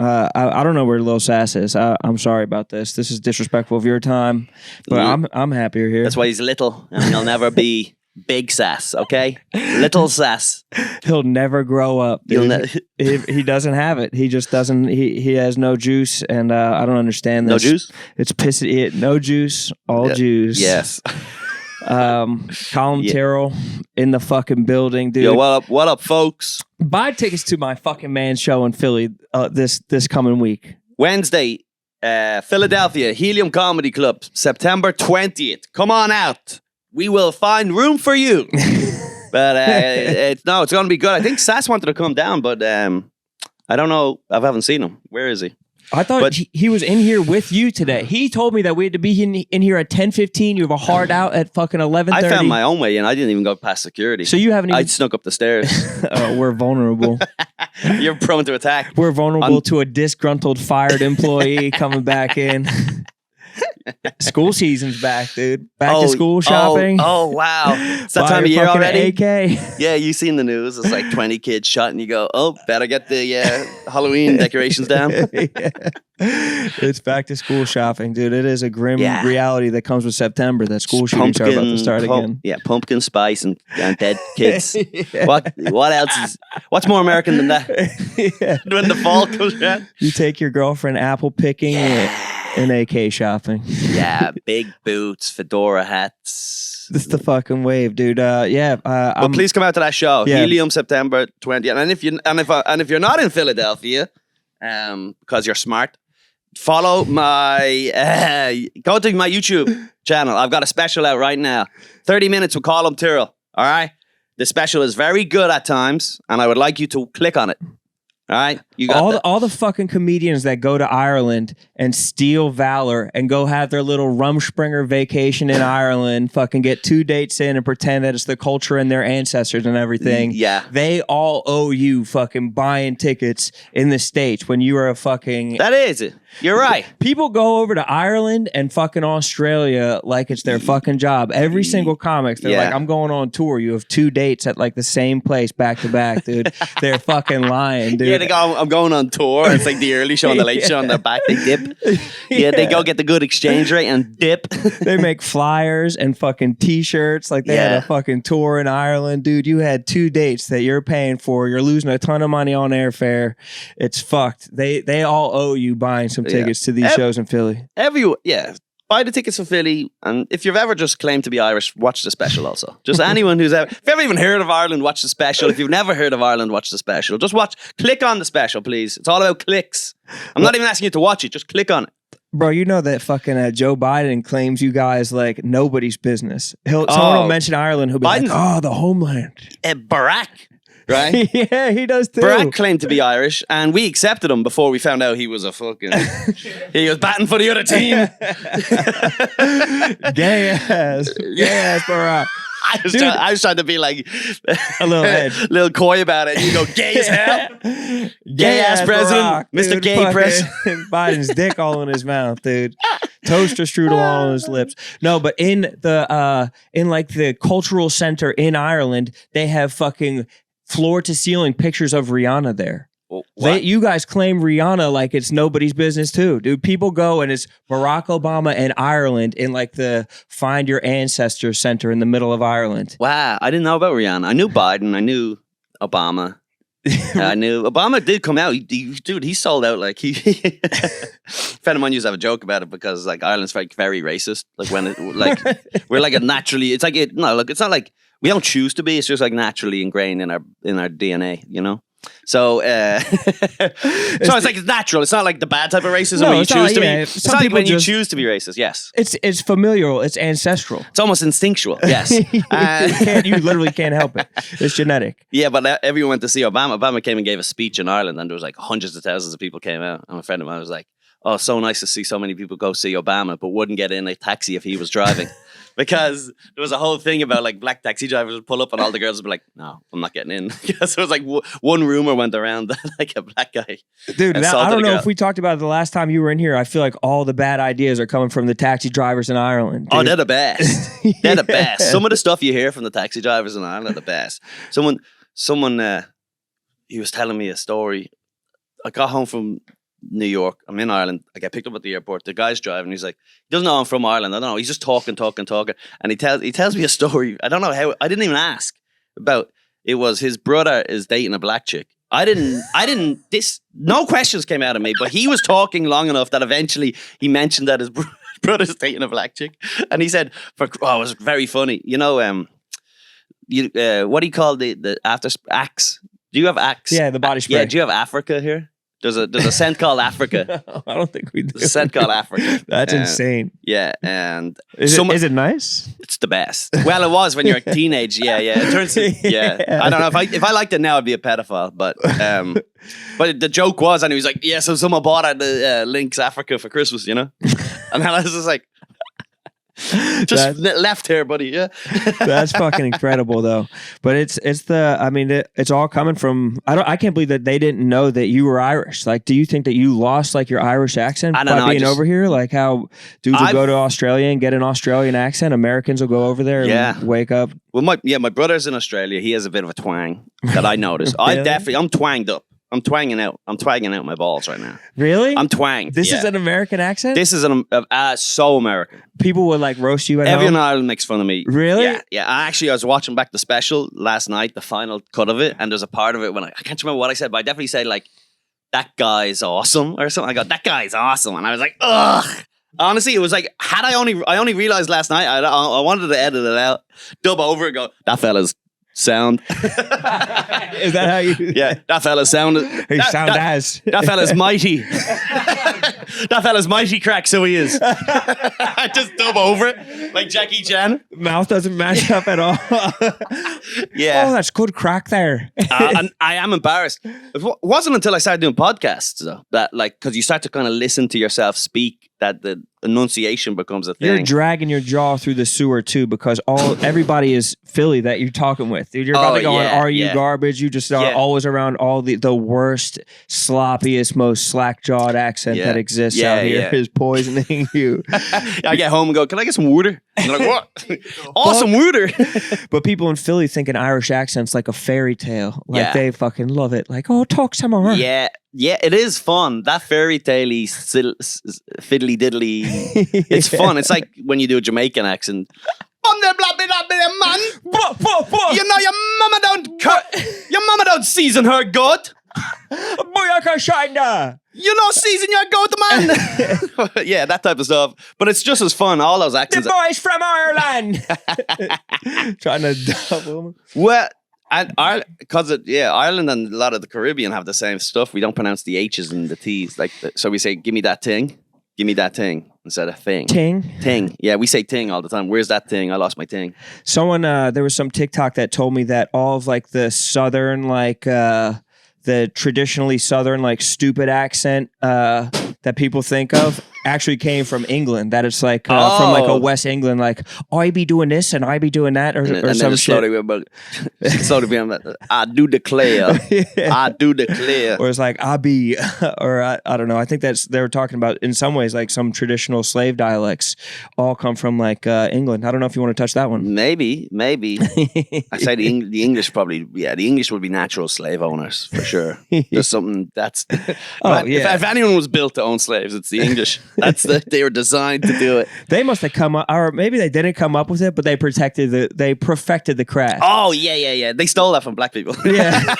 I don't know where Lil Sass is. I'm sorry about this. This is disrespectful of your time, but I'm happier here. That's why he's little, and he'll never be big Sass. Okay, little Sass. He'll never grow up. He doesn't have it. He just doesn't. He has no juice, and I don't understand this. No juice. It's pissy. No juice. All juice. Yes. Colum Tyrrell in the fucking building, dude. Yo, what up, folks? Buy tickets to my fucking man show in Philly this coming week. Wednesday, Philadelphia, Helium Comedy Club, September 20th. Come on out. We will find room for you. But it's going to be good. I think Sass wanted to come down, but I don't know. I haven't seen him. Where is he? I thought he was in here with you today. He told me that we had to be in here at 10:15. You have a hard out at fucking 11:30. I found my own way in. I didn't even go past security. So you haven't even... I snuck up the stairs. We're vulnerable. You're prone to attack. We're vulnerable to a disgruntled fired employee coming back in. School season's back, dude. Back to school shopping. Oh, wow. It's that time of year already? AK. Yeah, you seen the news. It's like 20 kids shot and you go, oh, better get the Halloween decorations down. Yeah. It's back to school shopping, dude. It is a grim reality that comes with September that school shootings are about to start again. Yeah, pumpkin spice and dead kids. What else is... What's more American than that? When the fall comes around. You take your girlfriend apple picking and AK shopping. Yeah, big boots, fedora hats. This is the fucking wave, dude. But please come out to that show. Yeah. Helium September 20th. And if you're not in Philadelphia, because you're smart, follow my go to my YouTube channel. I've got a special out right now. 30 minutes with Colum Tyrrell. All right. The special is very good at times, and I would like you to click on it. All right, you got all the fucking comedians that go to Ireland and steal valor and go have their little Rumspringer vacation in Ireland, fucking get 2 dates in and pretend that it's the culture and their ancestors and everything. Yeah, they all owe you fucking buying tickets in the States when you are a fucking... That is it. You're right. People go over to Ireland and fucking Australia like it's their fucking job. Every single comic, they're like, I'm going on tour. You have 2 dates at like the same place back to back, dude. They're fucking lying, dude. Yeah, they go, I'm going on tour. It's like the early show and the late show on their back. They dip. Yeah, they go get the good exchange rate and dip. They make flyers and fucking t-shirts like they had a fucking tour in Ireland. Dude, you had 2 dates that you're paying for. You're losing a ton of money on airfare. It's fucked. They all owe you buying some tickets to these shows in Philly. Buy the tickets for Philly, and if you've ever just claimed to be Irish, watch the special also. Just anyone who's ever... If you've ever even heard of Ireland, watch the special. If you've never heard of Ireland, watch the special. Just click on the special, please. It's all about clicks. I'm not even asking you to watch it, just click on it. Bro, you know that fucking Joe Biden claims you guys like nobody's business. Someone will mention Ireland, he'll be like, oh, the homeland. Barack. Right? Yeah, he does too. Barack claimed to be Irish, and we accepted him before we found out he was a fucking... he was batting for the other team. Gay ass Barack. I was trying to be like a little edge, little coy about it. You go, gay as hell, gay ass president, Barack, Mr. Dude, Gay President. Biden's dick all in his mouth, dude. Toaster strudel all on his lips. No, but in the cultural center in Ireland, they have fucking floor to ceiling pictures of Rihanna there. You guys claim Rihanna like it's nobody's business too, dude. People go and it's Barack Obama and Ireland in like the Find Your Ancestors Center in the middle of Ireland. Wow, I didn't know about Rihanna. I knew Biden. I knew Obama. I knew Obama did come out. He sold out. Like a friend of mine used to have a joke about it because like Ireland's like very racist. Like when it like we're like a naturally. It's like it's not like we don't choose to be. It's just like naturally ingrained in our DNA. You know. So, it's like it's natural. It's not like the bad type of racism where you choose to be. It's not like when you choose to be racist. Yes, it's familial. It's ancestral. It's almost instinctual. Yes, you literally can't help it. It's genetic. Yeah, but everyone went to see Obama. Obama came and gave a speech in Ireland, and there was like hundreds of thousands of people came out. And a friend of mine was like, "Oh, so nice to see so many people go see Obama, but wouldn't get in a taxi if he was driving." Because there was a whole thing about like black taxi drivers would pull up and all the girls would be like, no, I'm not getting in. Because it was like one rumor went around that like a black guy. Dude, now, I don't know if we talked about it the last time you were in here. I feel like all the bad ideas are coming from the taxi drivers in Ireland. Dude. Oh, they're the best. They're the best. Some of the stuff you hear from the taxi drivers in Ireland are the best. Someone, he was telling me a story. I got home from New York. I'm in Ireland. I get picked up at the airport. The guy's driving. He's like, he doesn't know I'm from Ireland. I don't know. He's just talking. And he tells me a story. I don't know how. I didn't even ask about. It was his brother is dating a black chick. No questions came out of me, but he was talking long enough that eventually he mentioned that his brother's dating a black chick. And he said, it was very funny. You know, what do you call the after Axe? Do you have Axe? Yeah, the body spray. Yeah, do you have Africa here? There's a scent called Africa. No, I don't think we do. There's a scent called Africa. That's insane. Yeah, and is it nice? It's the best. Well, it was when you're a teenage. Yeah. It turns. Yeah. I don't know if I liked it now, I'd be a pedophile. But the joke was, and he was like, yeah. So someone bought at the Lynx Africa for Christmas, you know, and I was just like. Just left here, buddy. Yeah, that's fucking incredible, though. But it's all coming from. I can't believe that they didn't know that you were Irish. Like, do you think that you lost like your Irish accent by being over here? Like how dudes will go to Australia and get an Australian accent. Americans will go over there and wake up. Well, my brother's in Australia. He has a bit of a twang that I noticed. Really? I'm twanged up. I'm twagging out my balls right now. Really? I'm twanged. This is an American accent? This is so American. People would like roast you at Everyone home? in Ireland makes fun of me. Really? Yeah. I was watching back the special last night, the final cut of it, and there's a part of it when I can't remember what I said, but I definitely said like, that guy's awesome or something. I go, that guy's awesome. And I was like, ugh. Honestly, it was like, I only realized last night, I wanted to edit it out, dub over and go, that fella's sound. Is that how you? Yeah, that fella's sounded. That fella's mighty. That fella's mighty crack, so he is. I just dub over it like Jackie Chan. Mouth doesn't match up at all. Yeah. Oh, that's good crack there. And I am embarrassed. It wasn't until I started doing podcasts though that because you start to kind of listen to yourself speak that the enunciation becomes a thing. You're dragging your jaw through the sewer too because everybody is Philly that you're talking with. Dude, you're about to go on Are You Garbage? You just are always around all the worst, sloppiest, most slack-jawed accent that exists out here is poisoning you. I get home and go, can I get some water? And they're like, what? Awesome water. But people in Philly think an Irish accent's like a fairy tale. Like they fucking love it. Like, oh, talk some more. Yeah, it is fun. That fairy tale-y, fiddly diddly. It's fun. It's like when you do a Jamaican accent. Man, you know your mama don't season her goat. Booyaka Shina. You know, season your goat, man. Yeah, that type of stuff. But it's just as fun. All those accents. The boys from Ireland. Trying to double. Well, Ireland and a lot of the Caribbean have the same stuff. We don't pronounce the H's and the T's. So we say, give me that ting. Give me that ting instead of thing. Ting. Yeah, we say ting all the time. Where's that ting? I lost my ting. Someone, there was some TikTok that told me that all of like the Southern, like the traditionally Southern, like stupid accent that people think of actually came from England. That it's like from like a West England, like I be doing this and I be doing that, or some shit. Slowly be I do declare, I do declare, or it's like I be, or I don't know. I think they were talking about in some ways like some traditional slave dialects all come from like England. I don't know if you want to touch that one. Maybe. I say the English probably. Yeah, the English would be natural slave owners for sure. There's something that's. If anyone was built to own slaves, it's the English. They were designed to do it. They must have come up, or maybe they didn't come up with it, but they perfected the craft. Oh yeah. They stole that from black people. Yeah,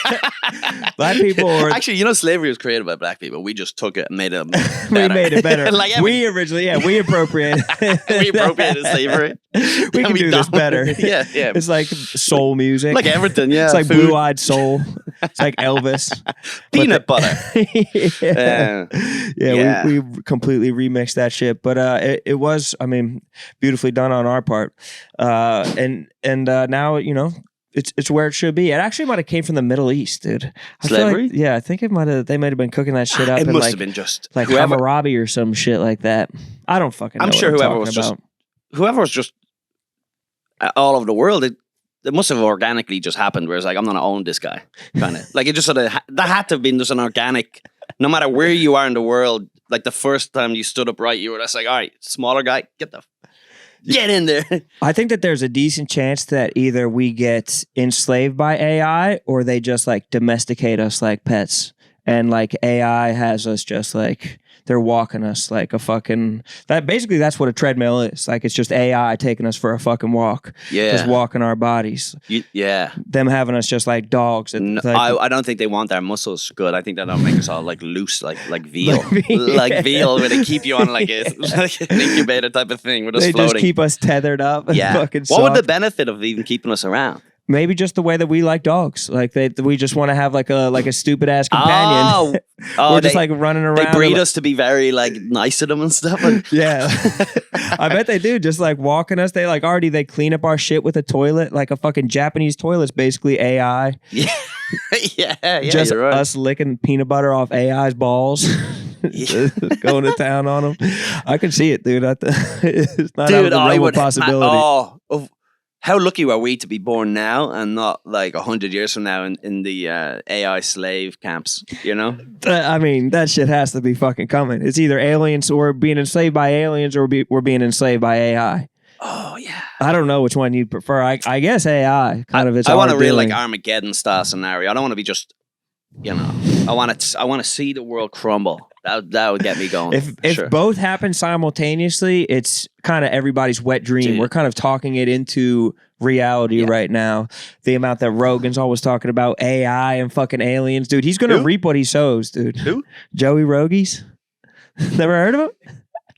black people. Actually, you know, slavery was created by black people. We just took it and made it better. We made it better. We originally, we appropriated. We appropriated slavery. We can do this better. Yeah. It's like soul music, like Everton. Yeah, it's like Blue Eyed Soul. It's like Elvis. Peanut butter. We completely remixed that shit, but it was, I mean, beautifully done on our part, and now you know it's where it should be. It actually might have came from the Middle East, dude. Slavery? I think they might have been cooking that shit up. It must have been just like Hammurabi or some shit like that. I don't fucking know. I'm sure whoever was just all over the world. It must have organically just happened. Where it's like, I'm gonna own this guy, kind of like it just sort of that had to have been just an organic. No matter where you are in the world, like the first time you stood upright, you were just like, all right, smaller guy, get in there. I think that there's a decent chance that either we get enslaved by AI or they just like domesticate us like pets. and like AI has us just like they're walking us like a fucking that's what a treadmill is. Like it's just AI taking us for a fucking walk. Yeah. Just walking our bodies. Yeah. Them having us just like dogs. No, I don't think they want their muscles good. I think that'll make us all like loose, like veal. Like veal where they keep you on like an incubator type of thing. We're just floating. Just keep us tethered up. And fucking what would soft. the benefit of even keeping us around? Maybe just the way that we like dogs. Like we just want to have like a stupid ass companion. We're just like running around. They breed us to be very like nice to them and stuff. Yeah. I bet they do. Just like walking us. They like they clean up our shit with a toilet. Like a fucking Japanese toilet's basically AI. Yeah. yeah. Just you're right. us licking peanut butter off AI's balls. Going to town on them. I can see it, dude. It's not out of the realm of possibility. How lucky are we to be born now and not like 100 years from now in the AI slave camps, you know? I mean, that shit has to be fucking coming. It's either aliens or being enslaved by aliens or we're being enslaved by AI. Oh, yeah. I don't know which one you'd prefer. I guess AI. I want a real like Armageddon style scenario. I don't want to be just, you know, I want to see the world crumble. That would get me going. If both happen simultaneously, it's kind of everybody's wet dream. Dude. We're kind of talking it into reality right now. The amount that Rogan's always talking about AI and fucking aliens. Dude, he's going to reap what he sows, dude. Who? Joey Rogies. Never heard of him?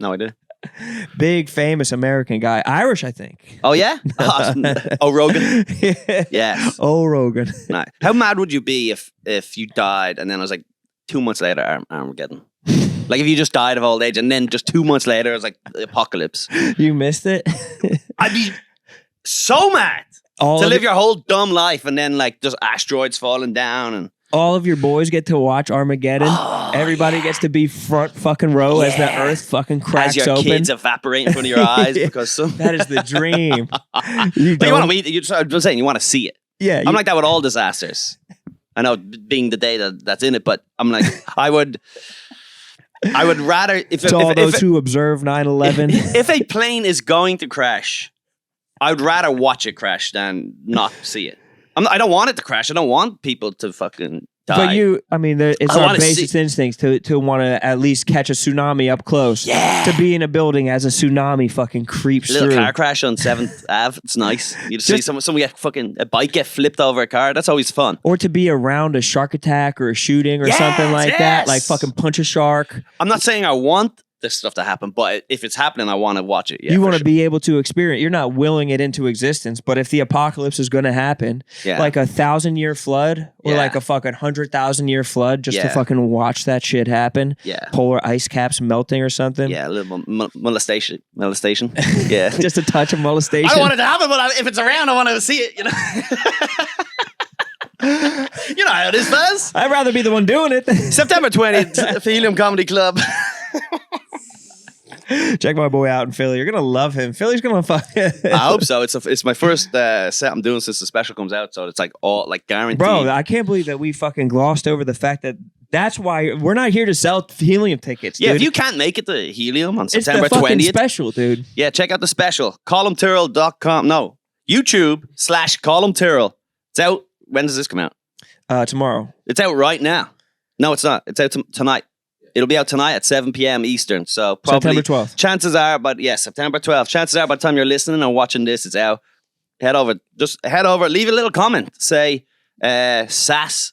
No, I did. Big, famous American guy. Irish, I think. Oh, yeah? Oh, Rogan? Yes. Oh, Rogan. Nice. How mad would you be if you died and then it was like 2 months later, Armageddon? Like if you just died of old age and then just 2 months later, it was like the apocalypse. You missed it? I'd be so mad to live your whole dumb life and then like just asteroids falling down and... All of your boys get to watch Armageddon. Everybody gets to be front fucking row as the earth fucking cracks as your open. kids evaporate in front of your eyes because that is the dream. You want to I'm just saying you want to see it. Yeah, I'm like that with all disasters. I know being the day that's in it, but I'm like I would rather if all those who observe 9/11. If a plane is going to crash, I would rather watch it crash than not see it. I don't want it to crash. I don't want people to fucking die. But it's our basic instincts to want to at least catch a tsunami up close. Yeah. To be in a building as a tsunami fucking creeps through. A little car crash on 7th Ave. It's nice. You just see someone get fucking a bike get flipped over a car. That's always fun. Or to be around a shark attack or a shooting or something like that. Like fucking punch a shark. I'm not saying I want this stuff to happen, but if it's happening, I want to watch it. Yeah, you want to be able to experience. You're not willing it into existence, but if the apocalypse is going to happen, like a 1,000-year flood or like a fucking 100,000-year flood, just to fucking watch that shit happen. Yeah, polar ice caps melting or something. Yeah, a little molestation. Yeah, just a touch of molestation. I don't want it to happen, but if it's around, I want to see it. You know. You know how it is, Fuzz. I'd rather be the one doing it. September 20th, Helium Comedy Club. Check my boy out in Philly. You're gonna love him. Philly's gonna fuck. I hope so. It's my first set I'm doing since the special comes out, so it's like all like guaranteed. Bro, I can't believe that we fucking glossed over the fact that that's why we're not here to sell Helium tickets. Yeah, dude. if you can't make it to Helium on September it's the fucking 20th, special, dude. Yeah, check out the special. ColumTyrrell.com. No, YouTube/Colum Tyrrell. It's out. When does this come out? Tomorrow. It's out right now. No, it's not. It's out tonight. It'll be out tonight at 7 p.m. Eastern. So probably September 12th. Chances are, September 12th. Chances are by the time you're listening or watching this, it's out. Head over, leave a little comment. Say, Sass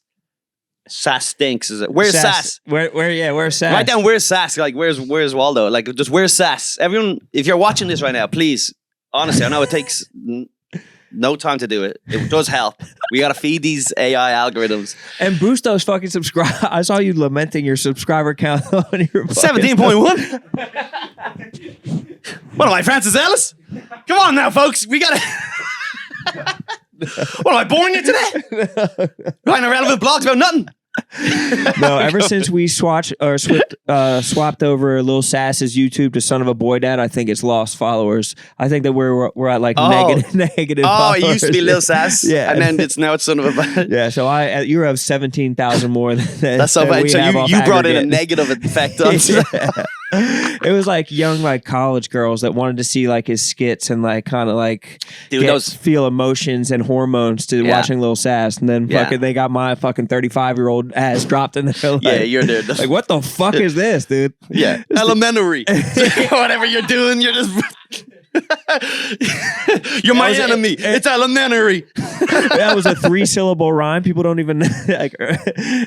stinks. Is it? Where's Sass? Where's Sass? Write down where's Sass. Like, where's Waldo? Like, just where's Sass? Everyone, if you're watching this right now, please, honestly, I know it takes no time to do it. It does help. We got to feed these AI algorithms. And boost those fucking subscribe. I saw you lamenting your subscriber count on your 17.1. What am I, Francis Ellis? Come on now, folks. We got to... What, am I boring you today? Writing irrelevant blogs about nothing? No, ever since we swapped over Lil Sass's YouTube to Son of a Boy Dad, I think it's lost followers. I think that we're at like negative. Oh, it used to be Lil Sass, yeah, and then now it's Son of a Boy. Yeah, so you have 17,000 more than that's so bad. So you brought in a negative effect on. It was like young, like college girls that wanted to see like his skits and like kind of like feel emotions and hormones to watching Lil Sass, and then fucking they got my fucking 35-year-old ass dropped in the like, you're there. Like, what the fuck is this, dude? Yeah, elementary. Whatever you're doing, you're just. You're my enemy. It's elementary. That was a 3-syllable rhyme. People don't even like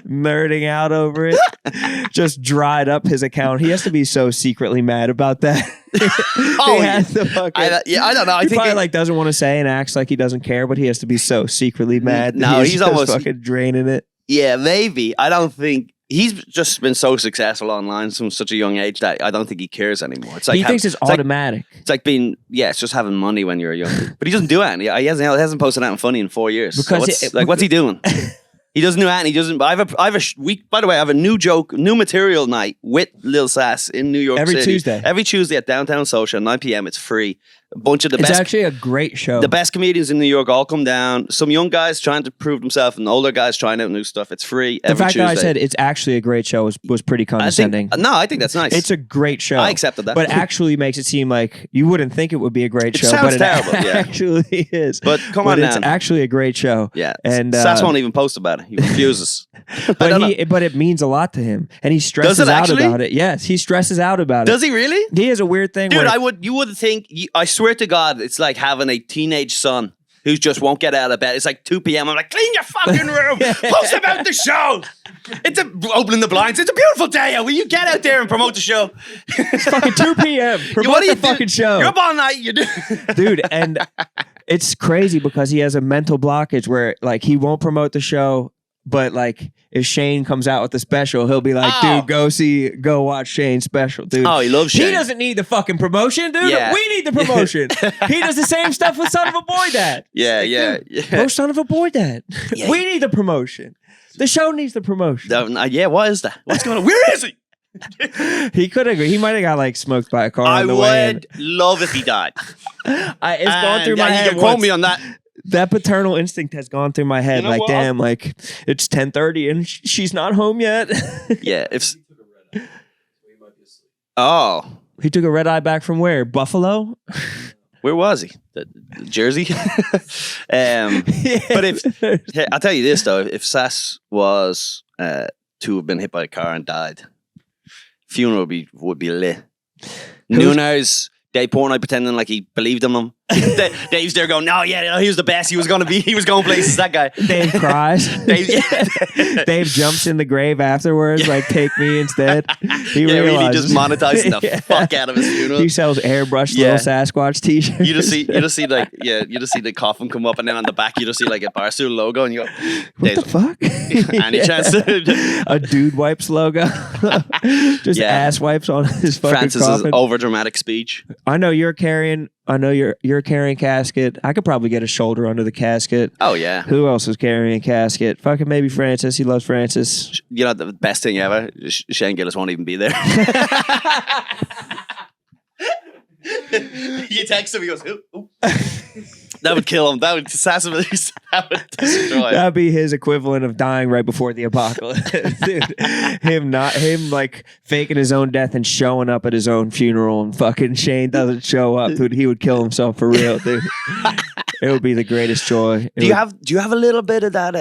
nerding out over it. Just dried up his account. He has to be so secretly mad about that. I don't know. He probably like doesn't want to say and acts like he doesn't care, but he has to be so secretly mad. No, he's almost fucking draining it. Yeah, maybe. I don't think. He's just been so successful online from such a young age that I don't think he cares anymore. It's like he thinks it's automatic. It's like being, it's just having money when you're young. But he doesn't do anything. He hasn't posted anything funny in 4 years. Because so what's he doing? He doesn't do anything. He doesn't. I have a week. By the way, I have a new material night with Lil Sass in New York City. Every Tuesday at Downtown Social, 9 p.m. It's free. A bunch of It's actually a great show. The best comedians in New York all come down. Some young guys trying to prove themselves and older guys trying out new stuff. It's free every Tuesday. The fact that I said it's actually a great show was pretty condescending. I think that's nice. It's a great show. I accepted that. But actually makes it seem like you wouldn't think it would be a great show. Sounds but terrible. It actually is. But come on now. It's actually a great show. Yeah. And Sass won't even post about it. He refuses. But it means a lot to him. And he stresses out about it. Yes, he stresses out about it. Does he really? He has a weird thing. Dude, you would think, I swear to God, it's like having a teenage son who just won't get out of bed. It's like 2 p.m. I'm like, clean your fucking room. Post about the show. Opening the blinds. It's a beautiful day. Will you get out there and promote the show? It's fucking 2 p.m. Promote the fucking show. You're up all night. You do. Dude, and it's crazy because he has a mental blockage where like he won't promote the show. But like, if Shane comes out with the special, he'll be like, dude, go watch Shane's special, dude. Oh, he loves Shane. He doesn't need the fucking promotion, dude. Yeah. We need the promotion. He does the same stuff with Son of a Boy Dad. Yeah. Oh, Son of a Boy Dad. Yeah. We need the promotion. The show needs the promotion. What is that? What's going on? Where is he? He could have. He might have got like smoked by a car. I would love if he died. It's going through my head. You can quote me on that. That paternal instinct has gone through my head. Like, damn, like it's 10:30 and she's not home yet. Yeah. He took a red eye back from where? Buffalo? Where was he? Jersey? But I'll tell you this though, if Sass was to have been hit by a car and died, funeral would be lit. Nunes, Dave Portnoy pretending like he believed in them. Dave's there going, no, he was the best. He was going places. That guy. Dave cries. Dave jumps in the grave afterwards, like, take me instead. He really just monetizing the fuck out of his funeral. He sells airbrushed little Sasquatch t-shirts. You just see the coffin come up, and then on the back you just see like a Barstool logo, and you go, what the fuck? Any chance? A dude wipes logo. Just ass wipes on his fucking Francis's coffin. over dramatic speech. I know you're carrying casket. I could probably get a shoulder under the casket. Oh yeah. Who else is carrying a casket? Fucking maybe Francis. He loves Francis. You know the best thing ever? Shane Gillis won't even be there. You text him, he goes, ooh. That would kill him. That would destroy him. That'd be his equivalent of dying right before the apocalypse. Dude, him like faking his own death and showing up at his own funeral, and fucking Shane doesn't show up, dude. He would kill himself for real, dude. It would be the greatest joy. Do you have a little bit of that?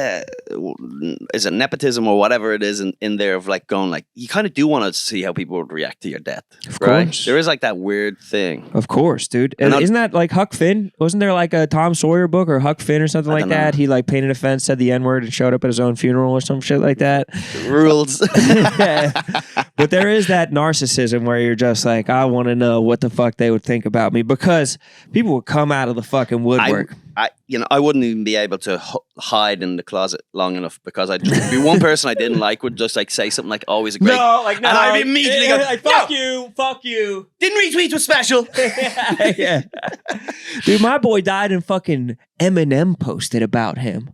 Is it nepotism or whatever it is in there of like going like you kind of do want to see how people would react to your death? Of right? course, there is like that weird thing. Of course, dude. And isn't that like Huck Finn? Wasn't there like a Tom Sawyer book or Huck Finn or something like that? He like painted a fence, said the N-word, and showed up at his own funeral or some shit like that. Rules. Yeah. But there is that narcissism where you're just like, I want to know what the fuck they would think about me, because people would come out of the fucking woodwork. I wouldn't even be able to hide in the closet long enough, because I'd just be one person I didn't like would just like say something like always a great. No, and I'd immediately go, like, fuck you. Didn't retweet was special. Yeah. Dude, my boy died and fucking Eminem posted about him.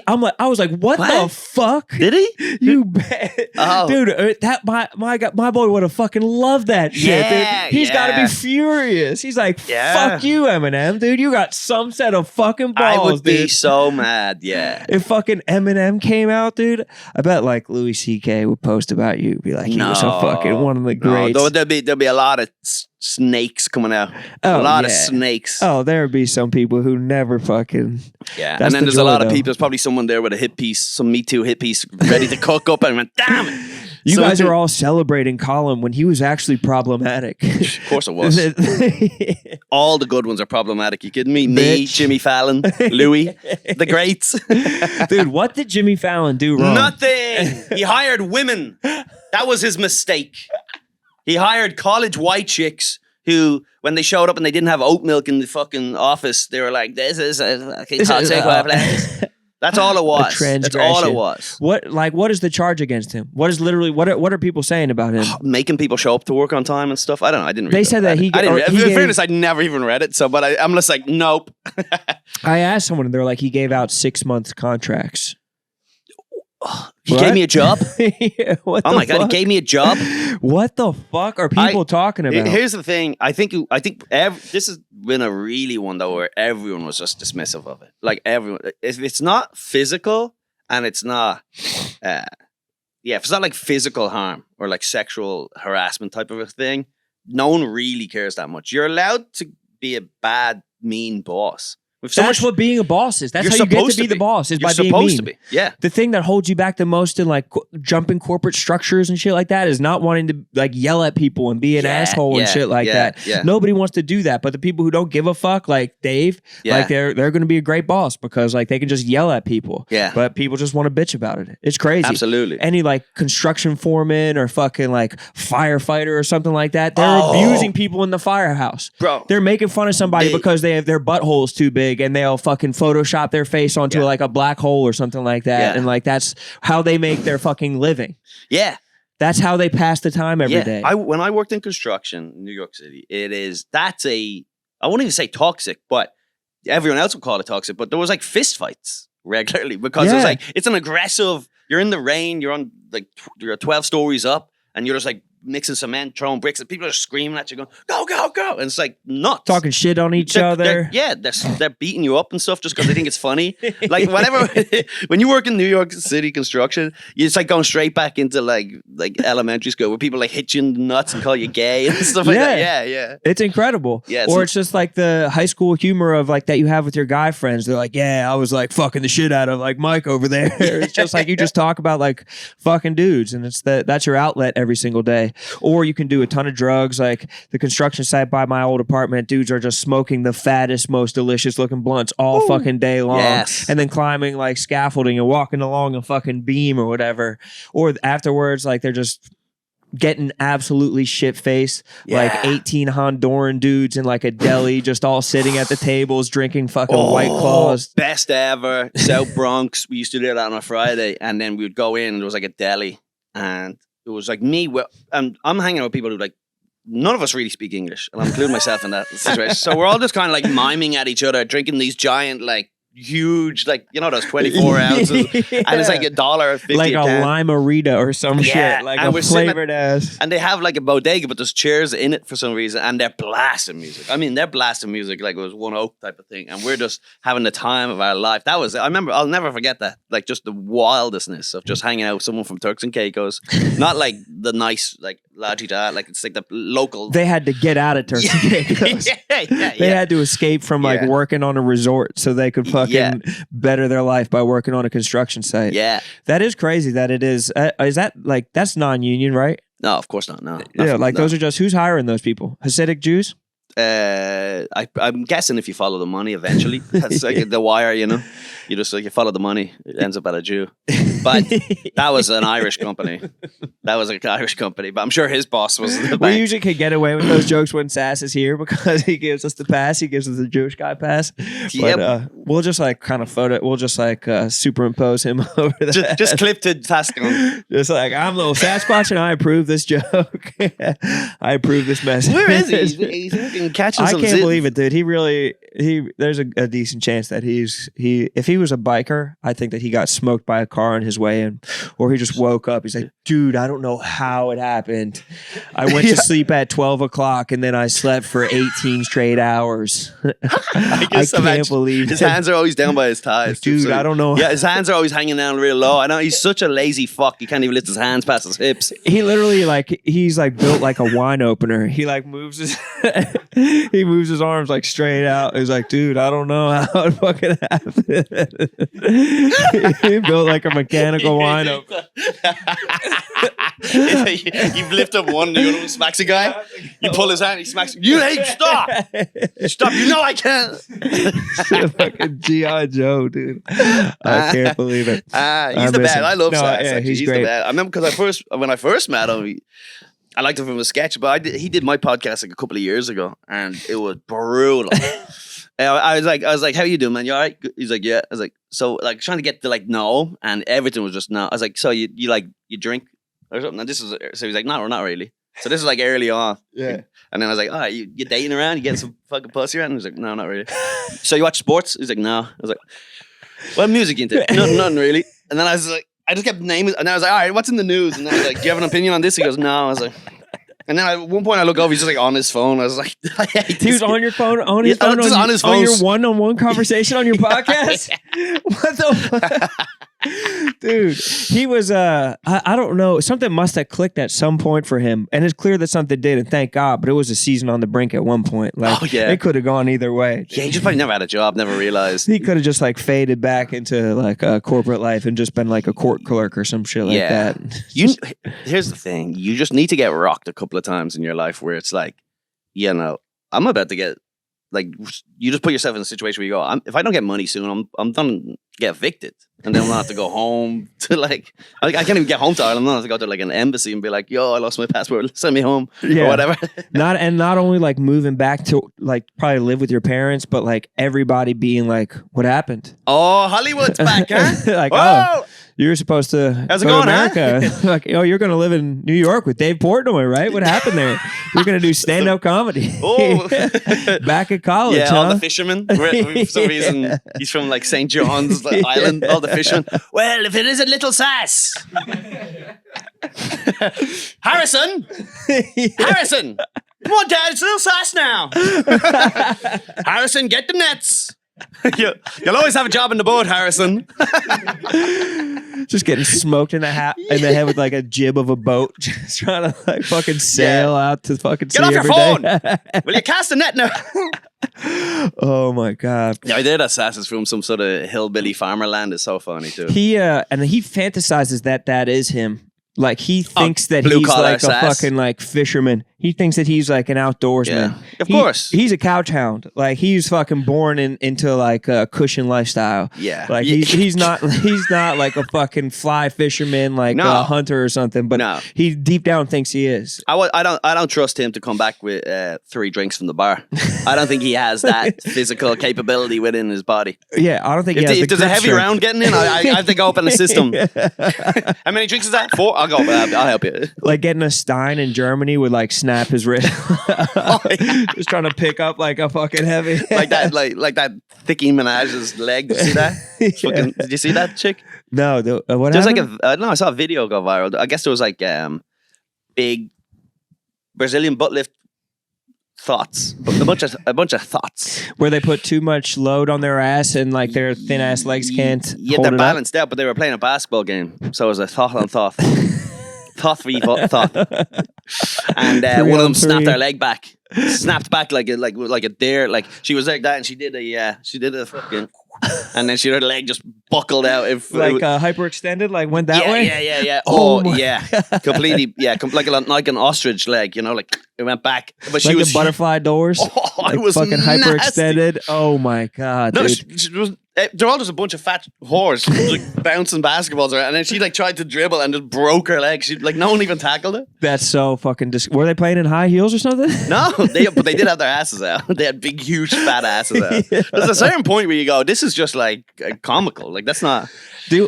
I was like, what the fuck? Did he? You bet. Oh. Dude, my boy would have fucking loved that shit, dude. He's got to be furious. He's like, fuck you, Eminem, dude. You got some set of fucking I balls, would be dude. so mad. Yeah. If fucking Eminem came out, dude, I bet like Louis C.K. would post about you, be like, he was a fucking one of the greats. No, there'll be a lot of snakes coming out. Oh, a lot yeah. of snakes. Oh, there would be some people who never fucking. Yeah, That's and then the there's a joy, lot of though. people. There's probably someone there with a hit piece, some Me Too hit piece, ready to cook up, and went, damn it. You So guys are all celebrating Colum when he was actually problematic. Of course it was. All the good ones are problematic. You kidding me? Me, Bitch. Jimmy Fallon, Louis, the greats. Dude, what did Jimmy Fallon do wrong? Nothing. He hired women. That was his mistake. He hired college white chicks who, when they showed up and they didn't have oat milk in the fucking office, they were like, "This is a fucking toxic place." That's all it was. That's all it was. What is the charge against him? What is literally what are people saying about him? Making people show up to work on time and stuff. I don't know. I didn't read They it. said that he I didn't read it. he In gave- fairness, I never even read it. So, but I'm just like, nope. I asked someone and they're like, he gave out 6-month contracts. He What? gave me a job. Yeah, what Oh the my god, he fuck? gave me a job. What the fuck are people talking about? Here's the thing. I think this has been a really one though where everyone was just dismissive of it. Like everyone, if it's not physical and it's not, if it's not like physical harm or like sexual harassment type of a thing, no one really cares that much. You're allowed to be a bad, mean boss. With so That's much, what being a boss is. That's You're how you get supposed to be to the be. boss is you're by being supposed mean. to be. Yeah. The thing that holds you back the most in like jumping corporate structures and shit like that is not wanting to like yell at people and be an asshole and shit like that. Yeah. Nobody wants to do that, but the people who don't give a fuck, like Dave, like they're going to be a great boss because like they can just yell at people. Yeah. But people just want to bitch about it. It's crazy. Absolutely. Any like construction foreman or fucking like firefighter or something like that, they're abusing people in the firehouse. Bro. They're making fun of somebody because they have their buttholes too big and they'll fucking Photoshop their face onto like a black hole or something like that. Yeah. And like that's how they make their fucking living. Yeah. That's how they pass the time every day. When I worked in construction in New York City, I won't even say toxic, but everyone else would call it toxic, but there was like fist fights regularly because it was like, it's an aggressive, you're in the rain, you're on like, you're 12 stories up and you're just like mixing cement, throwing bricks and people are screaming at you going, go, go, go. And it's like nuts. Talking shit on each other. They're beating you up and stuff just because they think it's funny. Like whenever, when you work in New York City construction, it's like going straight back into like elementary school where people like hit you in the nuts and call you gay and stuff like that. Yeah. It's incredible. Yeah, or it's just like the high school humor of like that you have with your guy friends. They're like, I was like fucking the shit out of like Mike over there. It's just like you just talk about like fucking dudes and that's your outlet every single day. Or you can do a ton of drugs, like the construction site by my old apartment. Dudes are just smoking the fattest, most delicious looking blunts all fucking day long. Yes. And then climbing like scaffolding and walking along a fucking beam or whatever. Or afterwards, like they're just getting absolutely shit-faced, like 18 Honduran dudes in like a deli, just all sitting at the tables drinking fucking White Claws. Best ever. South Bronx. We used to do that on a Friday, and then we would go in, and there was like a deli, and it was like me. I'm hanging out with people who like, none of us really speak English, and I'm including myself in that situation. So we're all just kind of like miming at each other, drinking these giant, like, huge, like, you know, those 24 ounces, and it's like $1.50 like a can. limerita or some shit, like and a we're sitting flavored ass. And they have like a bodega, but there's chairs in it for some reason, and they're blasting music. I mean, they're blasting music like it was One Oak type of thing, and we're just having the time of our life. I remember, I'll never forget that, like just the wildestness of just hanging out with someone from Turks and Caicos, not like the nice, like la-di-da, like it's like the local. They had to get out of Turks and Caicos. They had to escape from like working on a resort so they could fucking better their life by working on a construction site. Yeah. That is crazy that it is that like, that's non-union, right? No, of course not. No. Those are just, who's hiring those people? Hasidic Jews? I'm guessing if you follow the money eventually, that's like the wire, you know, you just like you follow the money, it ends up at a Jew. But that was an Irish company. But I'm sure his boss was the We bank. usually can get away with those jokes when Sass is here because he gives us the pass. He gives us the Jewish guy pass. But we'll just like kind of we'll just like superimpose him over that. Just clip to Tascon. Just like, I'm little Sasquatch and I approve this joke. I approve this message. Where is he? He's catching I some can't zit. believe it, dude. He really, there's a decent chance that if he was a biker, I think that he got smoked by a car on his way in, or he just woke up. He's like, dude, I don't know how it happened. I went to sleep at 12 o'clock and then I slept for 18 straight hours. I can't believe his hands are always down by his thighs. Dude, I don't know. Yeah, his hands are always hanging down real low. I know he's such a lazy fuck. He can't even lift his hands past his hips. He literally he's built like a wine opener. He moves his he moves his arms straight out. He's like, dude, I don't know how it fucking happened. He built like a mechanical wine opener. You lift up one, you smacks a guy. You pull his hand, he smacks. You hey, stop! Stop! You know I can't. Fucking G.I. Joe, dude. I can't believe it. He's the best. I love Sass. Yeah, he's great. The best. I remember because when I first met him, I liked him from a sketch, but he did my podcast a couple of years ago, and it was brutal. I was like, how you doing, man? You all right? He's like, yeah. I was like, so trying to get to no, and everything was just no. I was like, so you drink or something? And so he's like, no, not really. So this is early on. Yeah. And then I was like, oh, you dating around? You getting some fucking pussy around? And he's like, no, not really. So you watch sports? He's like, no. I was like, what music you into? Nothing really. And then I was like, I just kept naming, and I was like, all right, what's in the news? And then I was like, do you have an opinion on this? He goes, no. I was like, and then at one point I look over, he's just on his phone. I was like, I hate this. He was on your phone, on his phone, just on his phone. On your one-on-one conversation on your podcast? What the fuck? Dude, he was I don't know, something must have clicked at some point for him, and it's clear that something did, and thank God, but it was a season on the brink at one point. It could have gone either way. Yeah, he just probably never had a job, never realized. He could have just faded back into corporate life and just been a court clerk or some shit like that. Here's the thing, you just need to get rocked a couple of times in your life where it's I'm about to get you just put yourself in a situation where you go, if I don't get money soon, I'm done, get evicted. And then I'm gonna have to go home to I can't even get home to Ireland. I'm gonna have to go to an embassy and be like, yo, I lost my passport, send me home or whatever. not only moving back to probably live with your parents, but everybody being what happened? Oh, Hollywood's back, huh? Oh, you're supposed to How's it go going, to America. Huh? You're gonna live in New York with Dave Portnoy, right? What happened there? You're gonna do stand-up comedy. Oh, back at college. Yeah, huh? all the fishermen. For some reason, he's from St. John's Island. All the fishermen. Well, if it isn't Little Sass, Harrison, come on, Dad, it's Little Sass now. Harrison, get the nets. You'll always have a job in the boat, Harrison. Just getting smoked in the head with a jib of a boat, just trying to fucking sail out to fucking get off your phone. Will you cast a net now? Oh my God. Yeah, I did that Sass is from some sort of hillbilly farmer land. It's so funny too. He fantasizes that is him. He thinks that blue he's collar a Sass. fucking fisherman. He thinks that he's an outdoorsman. Yeah, of course. He's a couch hound. He's fucking born into a cushion lifestyle. Yeah. He's not a fucking fly fisherman a hunter or something. But he deep down thinks he is. I don't trust him to come back with 3 drinks from the bar. I don't think he has that physical capability within his body. Yeah, I don't think he has if there's a heavy round getting in, I have to go up in the system. How many drinks is that? 4? I'll go. I'll help you. Getting a Stein in Germany would snap his wrist. Just trying to pick up a fucking heavy. like that Thickie Minaj's leg. Did you see that? Yeah. Did you see that chick? No. What There's happened? I saw a video go viral. I guess there was big Brazilian butt lift thoughts, a bunch of thoughts where they put too much load on their ass and their thin ass legs can't. hold they're it balanced out, but they were playing a basketball game, so it was a thought on thought. Thought. And one of them snapped back like a deer. She was like that, and she did a fucking, and then her leg just buckled out. Hyperextended, went that way. Yeah. Oh yeah, completely. Yeah, like an ostrich leg. It went back. But she was the butterfly doors. Oh, it was fucking nasty. hyperextended. Oh my God, no, dude. They're all just a bunch of fat whores bouncing basketballs around, and then she tried to dribble and just broke her leg. She no one even tackled her. That's so fucking. Were they playing in high heels or something? No, but they did have their asses out. They had big, huge, fat asses out. Yeah. There's a certain point where you go, "This is just comical." That's not.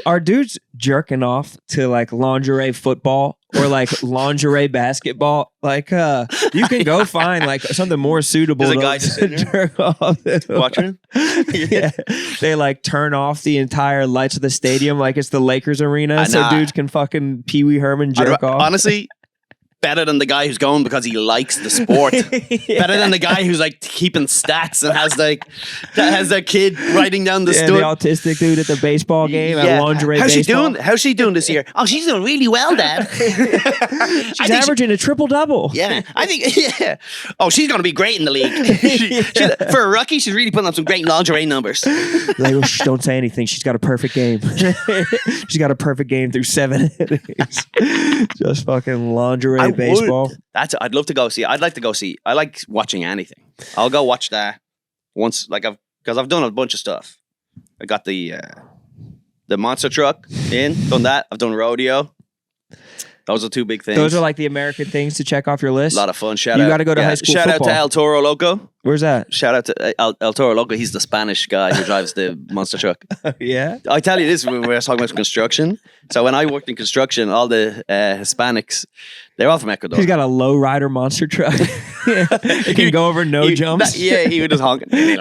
Are dudes jerking off to lingerie football or like lingerie basketball. Like you can go find like something more suitable. There's a guy just sitting there jerk off. watching. Yeah. They like turn off the entire lights of the stadium like it's the Lakers arena, so Nah. dudes can fucking Pee Wee Herman jerk off. Honestly, better than the guy who's going because he likes the sport. Better than the guy who's like keeping stats and has their kid writing down the Yeah, the stud. autistic dude at the baseball game at lingerie How's baseball. she doing? How's she doing this year? Oh, she's doing really well, Dad. She's averaging a triple-double. Yeah, I think. Yeah. Oh, she's going to be great in the league. For a rookie, she's really putting up some great lingerie numbers. Like, oh, shh, don't say anything. She's got a perfect game. She's got a perfect game through 7 innings. Just fucking lingerie baseball. I'd love to go see. I'd like to go see. I like watching anything. I'll go watch that once, like because I've done a bunch of stuff. I got the monster truck done that. I've done rodeo. Those are 2 big things. Those are like the American things to check off your list. A lot of fun. You got to go to high school Shout football. out to El Toro Loco. Where's that? Shout out to El Toro Loco. He's the Spanish guy who drives the monster truck. Yeah. I tell you this when we were talking about construction. So when I worked in construction, all the Hispanics, they're all from Ecuador. He's got a low rider monster truck. It can go over no jumps. Yeah, he would just honk. It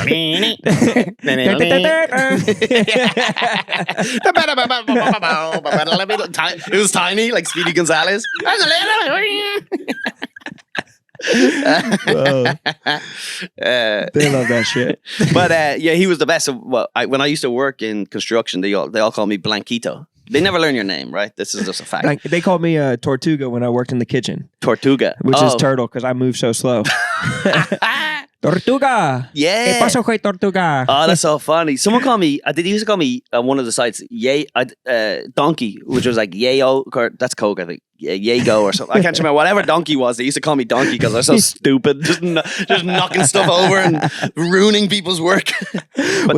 was tiny, like Speedy Gonzalez. Whoa. They love that shit. But yeah, he was the best. Well, when I used to work in construction, they all call me Blanquito. They never learn your name, right? This is just a fact. Like, they called me Tortuga when I worked in the kitchen, Tortuga, which is turtle because I move so slow. Tortuga. Yeah. ¿Qué pasó, güey, Tortuga? Oh, that's so funny. Someone called me. They used to call me on one of the sites, Donkey, which was like Yayo. That's Coke, I think. Yago or something. I can't remember. Whatever Donkey was, they used to call me Donkey because they're so stupid, just knocking stuff over and ruining people's work.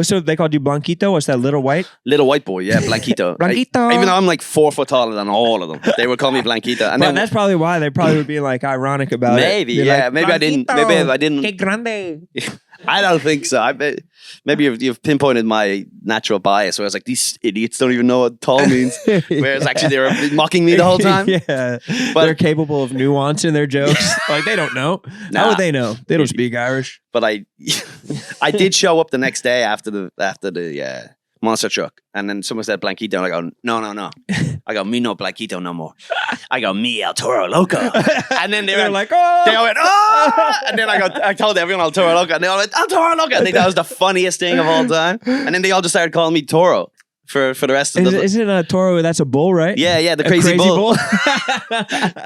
So they called you Blanquito? What's that, little white? Little white boy, yeah, Blanquito. Blanquito. Even though I'm like 4 foot taller than all of them, they would call me Blanquito. And Well, then that's probably why they probably would be like ironic about maybe, it. yeah, Like, maybe I didn't. "Blanquito, Maybe I didn't. qué grande." I don't think so. I bet maybe you've pinpointed my natural bias, where I was like, these idiots don't even know what tall means, whereas actually they were mocking me the whole time. Yeah, But- they're capable of nuance in their jokes. Like, they don't know. How would they know? They don't speak Irish. But I did show up the next day after the monster truck, and then someone said Blanquito, and I go, no. I go, me no Blanquito no more. I go, me El Toro Loco. And then they were like, oh. They all went, oh! And then I told everyone El Toro Loco, and they all went, El Toro Loco. And that was the funniest thing of all time. And then they all just started calling me Toro for the rest of the... Isn't a Toro, that's a bull, right? Yeah, the A crazy bull. bull.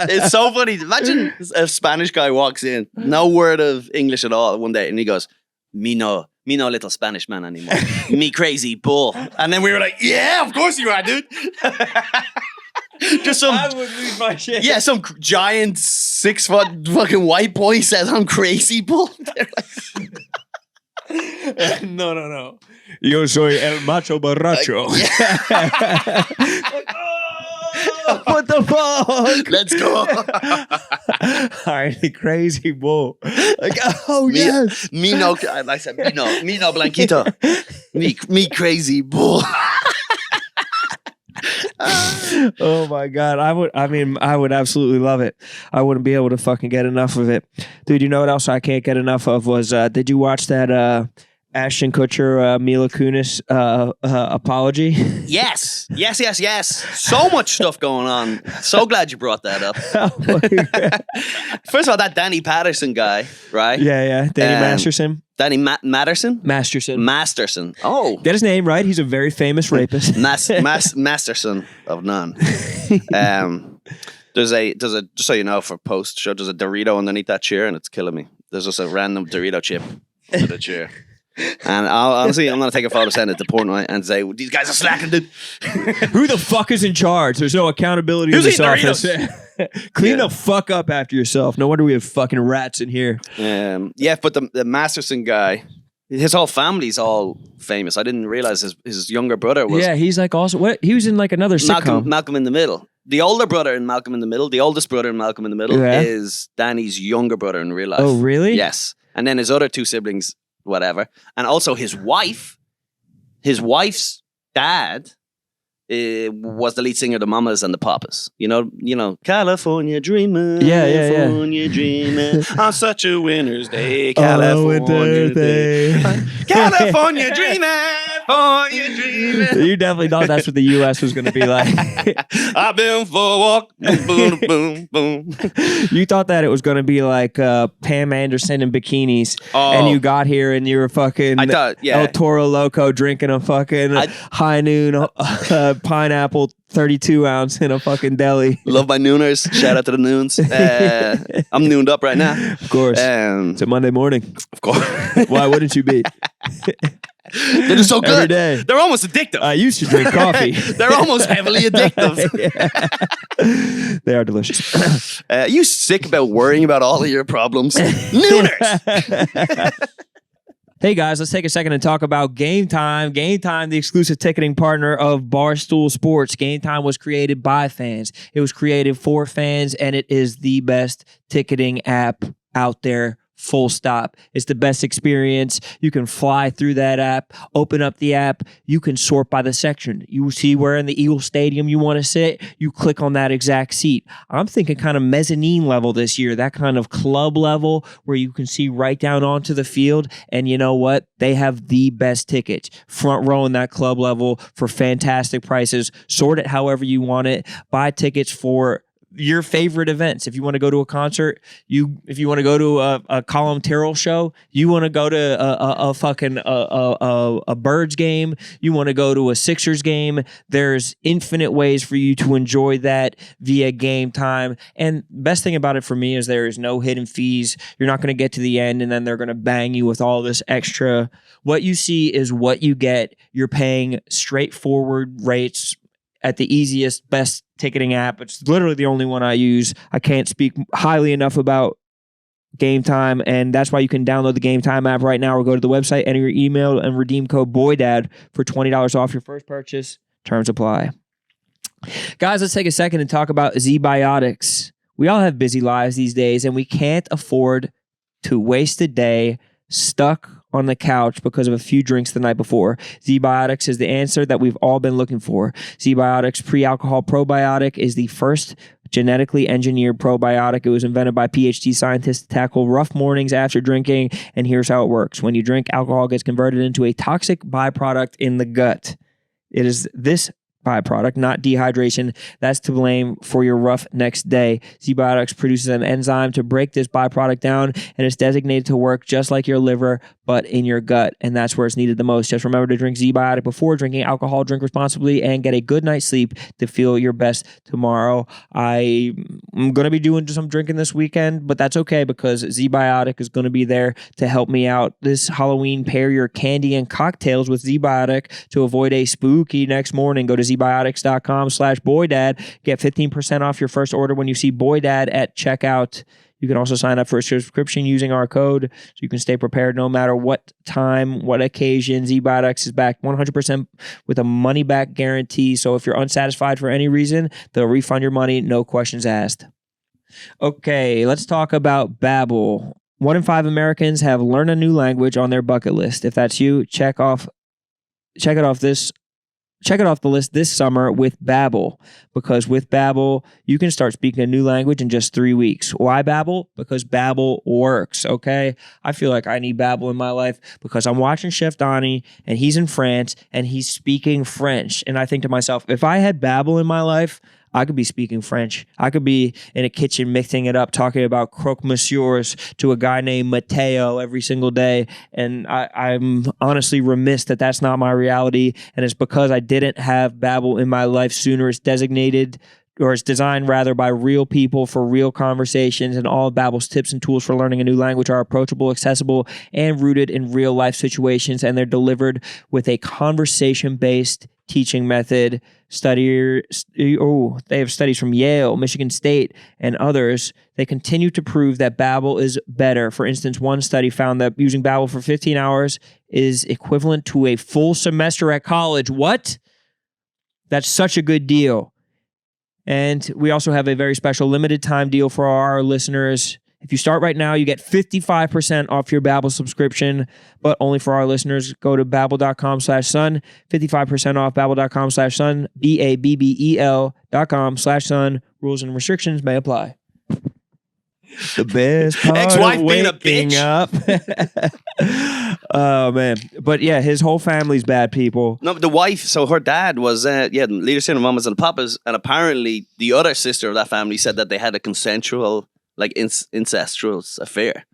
It's so funny. Imagine a Spanish guy walks in, no word of English at all one day, and he goes, me no little Spanish man anymore. Me crazy bull. And then we were like, yeah, of course you are, dude. Just some... I would lose my shit. Yeah, some giant 6 foot fucking white boy says I'm crazy bull. No. Yo soy el macho borracho. What the fuck? Let's go. All right, the crazy bull. Like, oh, yes. Me no, I said, me no Blanquito. Me crazy bull. Oh my God. I would absolutely love it. I wouldn't be able to fucking get enough of it. Dude, you know what else I can't get enough of was, did you watch that Ashton Kutcher, Mila Kunis apology? Yes. So much stuff going on. So glad you brought that up. First of all, that Danny Patterson guy, right? Yeah. Danny Masterson. Danny Masterson? Masterson. Oh. Get his name right. He's a very famous rapist. Masterson of none. There's a just so you know, for post show, there's a Dorito underneath that chair and it's killing me. There's just a random Dorito chip to the chair. And honestly, I'm gonna take a photo, send it to Portnoy, and say these guys are slacking, dude. Who the fuck is in charge? There's no accountability in this office. Clean the fuck up after yourself. No wonder we have fucking rats in here. Yeah, but the Masterson guy, his whole family's all famous. I didn't realize his younger brother was. Yeah, he's like also what? He was in like another sitcom. Malcolm in the Middle. The older brother in Malcolm in the Middle, the oldest brother in Malcolm in the Middle, is Danny's younger brother in real life. Oh, really? Yes. And then his other 2 siblings, whatever. And also his wife's dad was the lead singer of the Mamas and the Papas. You know, California Dreamer. Yeah. California Dreamer. On such a winter's day, California day. California Dreamer. California Dreamer. You definitely thought that's what the U.S. was going to be like. I've been for a walk. Boom, boom, boom. You thought that it was going to be like Pam Anderson in bikinis, Oh. and you got here and you were fucking I thought, yeah. El Toro Loco drinking a fucking high noon pineapple 32 ounce in a fucking deli. Love my nooners. Shout out to the noons. I'm nooned up right now. Of course. It's a Monday morning. Of course. Why wouldn't you be? They're just so good. Every day. They're almost addictive. I used to drink coffee. They're almost heavily addictive. They are delicious. You sick about worrying about all of your problems? Nooners. Hey guys, let's take a second and talk about Game Time. Game Time, the exclusive ticketing partner of Barstool Sports. Game Time was created by fans. It was created for fans, and it is the best ticketing app out there. Full stop. It's the best experience. You can fly through that app, open up the app. You can sort by the section. You see where in the Eagle Stadium you want to sit. You click on that exact seat. I'm thinking kind of mezzanine level this year, that kind of club level where you can see right down onto the field. And you know what? They have the best tickets. Front row in that club level for fantastic prices. Sort it however you want it. Buy tickets for your favorite events. If you want to go to a concert, if you want to go to a Colum Tyrrell show, you want to go to a Birds game, you want to go to a Sixers game, there's infinite ways for you to enjoy that via Game Time. And best thing about it for me is there is no hidden fees. You're not going to get to the end and then they're going to bang you with all this extra. What you see is what you get. You're paying straightforward rates at the easiest, best ticketing app. It's literally the only one I use. I can't speak highly enough about Game Time, and that's why you can download the Game Time app right now or go to the website, enter your email, and redeem code BOYDAD for $20 off your first purchase. Terms apply. Guys, let's take a second and talk about Z-Biotics. We all have busy lives these days, and we can't afford to waste a day stuck on the couch because of a few drinks the night before. Z-Biotics is the answer that we've all been looking for. Z-Biotics pre-alcohol probiotic is the first genetically engineered probiotic. It was invented by PhD scientists to tackle rough mornings after drinking, and here's how it works. When you drink, alcohol gets converted into a toxic byproduct in the gut. It is this byproduct, not dehydration, that's to blame for your rough next day. Z-Biotics produces an enzyme to break this byproduct down, and it's designated to work just like your liver, but in your gut, and that's where it's needed the most. Just remember to drink Z-Biotic before drinking alcohol, drink responsibly, and get a good night's sleep to feel your best tomorrow. I'm going to be doing some drinking this weekend, but that's okay because Z-Biotic is going to be there to help me out. This Halloween, pair your candy and cocktails with Z-Biotic to avoid a spooky next morning. Go to zbiotics.com/boydad. Get 15% off your first order when you see BOYDAD at checkout. You can also sign up for a subscription using our code so you can stay prepared no matter what time, what occasion. Z-Biotics is backed 100% with a money-back guarantee. So if you're unsatisfied for any reason, they'll refund your money, no questions asked. Okay, let's talk about Babbel. 1 in 5 Americans have learned a new language on their bucket list. If that's you, check it off the list this summer with Babbel, because with Babbel, you can start speaking a new language in just 3 weeks. Why Babbel? Because Babbel works, okay? I feel like I need Babbel in my life because I'm watching Chef Donnie and he's in France and he's speaking French. And I think to myself, if I had Babbel in my life, I could be speaking French. I could be in a kitchen mixing it up, talking about croque monsieurs to a guy named Mateo every single day. And I'm honestly remiss that that's not my reality. And it's because I didn't have Babbel in my life sooner. It's designated, or it's designed rather, by real people for real conversations, and all of Babbel's tips and tools for learning a new language are approachable, accessible, and rooted in real life situations, and they're delivered with a conversation-based teaching method. They have studies from Yale, Michigan State, and others. They continue to prove that Babbel is better. For instance, one study found that using Babbel for 15 hours is equivalent to a full semester at college. What? That's such a good deal. And we also have a very special limited time deal for our listeners. If you start right now, you get 55% off your Babbel subscription, but only for our listeners. Go to babbel.com/sun, 55% off babbel.com/sun, BABBEL.com/sun. Rules and restrictions may apply. The best part Ex-wife of being a waking bitch. up. Oh, man. But yeah, his whole family's bad people. No, but the wife, so her dad was, the leader, sister, mamas, and papas, and apparently the other sister of that family said that they had a consensual, like, incestuous affair.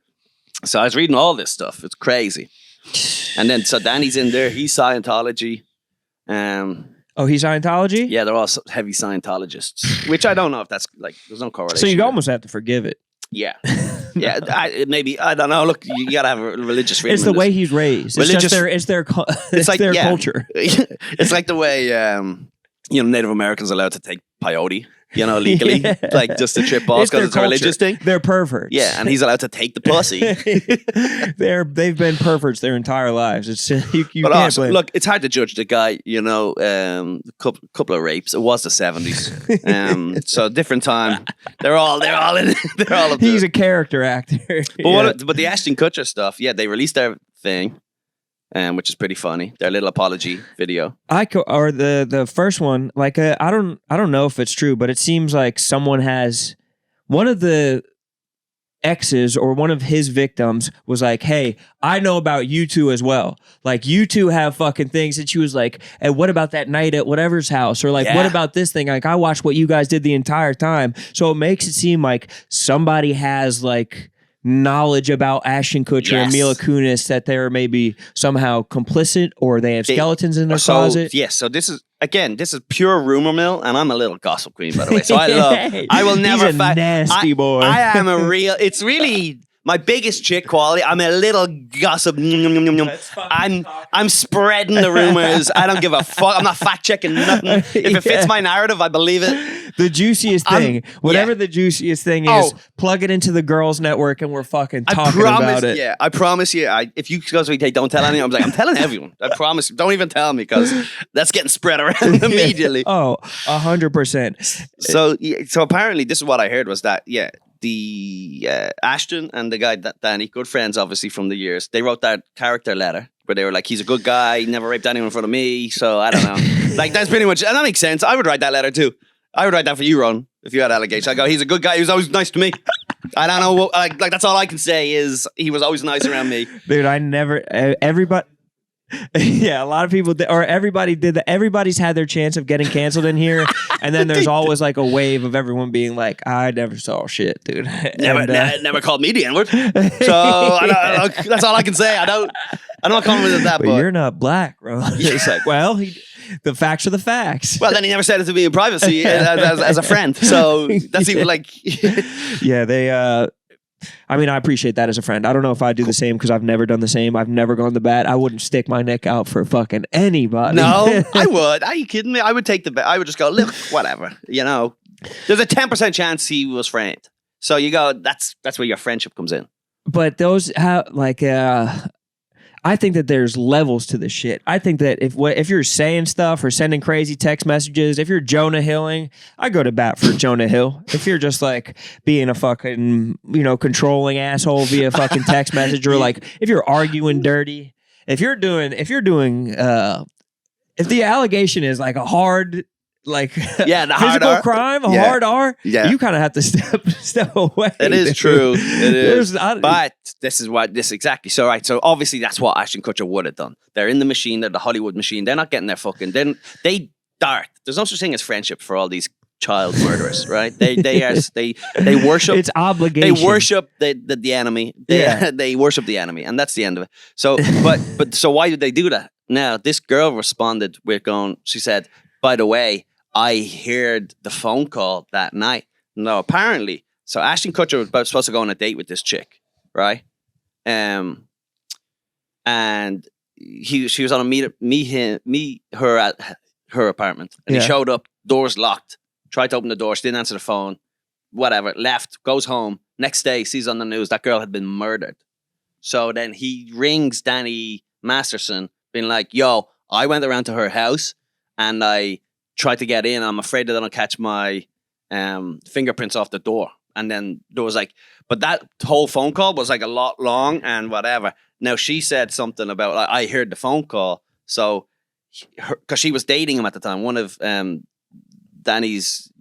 So I was reading all this stuff. It's crazy. And then, so Danny's in there. He's Scientology. Oh, he's Scientology? Yeah, they're all heavy Scientologists, which I don't know if that's, like, there's no correlation. So you almost have to forgive it. Yeah. Yeah, maybe, I don't know. Look, you got to have a religious freedom. It's the way he's raised. It's just their culture. It's like the way, Native Americans are allowed to take peyote, legally, like just to trip balls because it's a religious thing. They're perverts. Yeah, and he's allowed to take the pussy. They've been perverts their entire lives. It's you but can't also, blame. look, it's hard to judge the guy. Couple of rapes. It was the 70s, so different time. They're all in. They're all. Up He's a character actor. But the Ashton Kutcher stuff, they released their thing. Which is pretty funny. Their little apology video. Or the first one, like I don't know if it's true, but it seems like someone has one of the exes or one of his victims was like, "Hey, I know about you two as well. Like you two have fucking things." And she was like, "And what about that night at whatever's house?" Or like, "What about this thing?" Like I watched what you guys did the entire time. So it makes it seem like somebody has like knowledge about Ashton Kutcher and Mila Kunis that they're maybe somehow complicit or they have skeletons in their closet. Yes, so this is pure rumor mill, and I'm a little gossip queen, by the way. So I will never. He's a nasty boy. I am it's really my biggest chick quality. I'm a little gossip. I'm spreading the rumors. I don't give a fuck. I'm not fact checking nothing. If it fits my narrative, I believe it. The juiciest thing, whatever the juiciest thing is, plug it into the girls' network, and we're fucking talking about it. Yeah, I promise you. If you go to me, don't tell anyone. I'm telling everyone. I promise. Don't even tell me because that's getting spread around immediately. Oh, 100%. So apparently, this is what I heard was that the Ashton and the guy Danny, good friends, obviously from the years. They wrote that character letter where they were like, "He's a good guy. He never raped anyone in front of me." So I don't know. Like that's pretty much, and that makes sense. I would write that letter too. I would write that for you, Ron, if you had allegations. I go, he's a good guy. He was always nice to me. I don't know. Like that's all I can say is he was always nice around me. Dude, I never. Everybody. Yeah, a lot of people or everybody did that. Everybody's had their chance of getting canceled in here, and then there's always like a wave of everyone being like, "I never saw shit, dude." Never called me the N-word. So that's all I can say. I'm not coming with that. But you're not black, bro. It's like, well, the facts are the facts. Well, then he never said it to me in privacy as a friend. So that's even like, yeah, they. I mean, I appreciate that as a friend. I don't know if I do the same because I've never done the same. I've never gone to bat. I wouldn't stick my neck out for fucking anybody. No, I would. Are you kidding me? I would take the bet. I would just go, look, whatever. There's a 10% chance he was framed. So you go, that's where your friendship comes in. But those have like, I think that there's levels to this shit. I think that if you're saying stuff or sending crazy text messages, if you're Jonah Hilling, I go to bat for Jonah Hill. If you're just like being a fucking, controlling asshole via fucking text message, or like if you're arguing dirty, if the allegation is like a hard, like the physical crime, a hard R, you kind of have to step away. It is true. It is. But this is exactly. So so obviously that's what Ashton Kutcher would have done. They're in the machine, they're the Hollywood machine. They're not getting their fucking, then they dart. There's no such thing as friendship for all these child murderers, right? They worship. It's obligation. They worship the enemy. They worship the enemy, and that's the end of it. So, but so why did they do that? Now, this girl responded with she said, "By the way, I heard the phone call that night." No, apparently. So Ashton Kutcher was supposed to go on a date with this chick, right? And she was on a meet her at her apartment, and he showed up, doors locked, tried to open the door, she didn't answer the phone, whatever, left, goes home. Next day, sees on the news that girl had been murdered. So then he rings Danny Masterson, being like, "Yo, I went around to her house and I tried to get in. I'm afraid that I don't catch my fingerprints off the door." And then there was like, but that whole phone call was like a lot long and whatever. Now she said something about, like, I heard the phone call. So, because she was dating him at the time, one of Danny's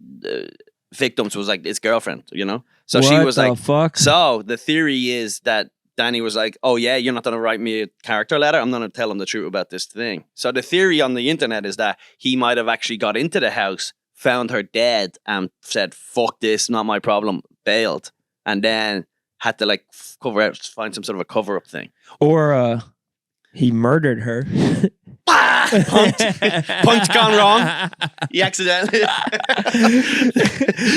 victims was like his girlfriend, you know? So what she was the like, fuck? so the theory is that Danny was like, oh yeah, you're not going to write me a character letter. I'm going to tell him the truth about this thing. So the theory on the internet is that he might have actually got into the house, found her dead, and said, fuck this, not my problem, bailed. And then had to like cover out, find some sort of a cover-up thing. Or he murdered her. Punk's gone wrong. He accidentally.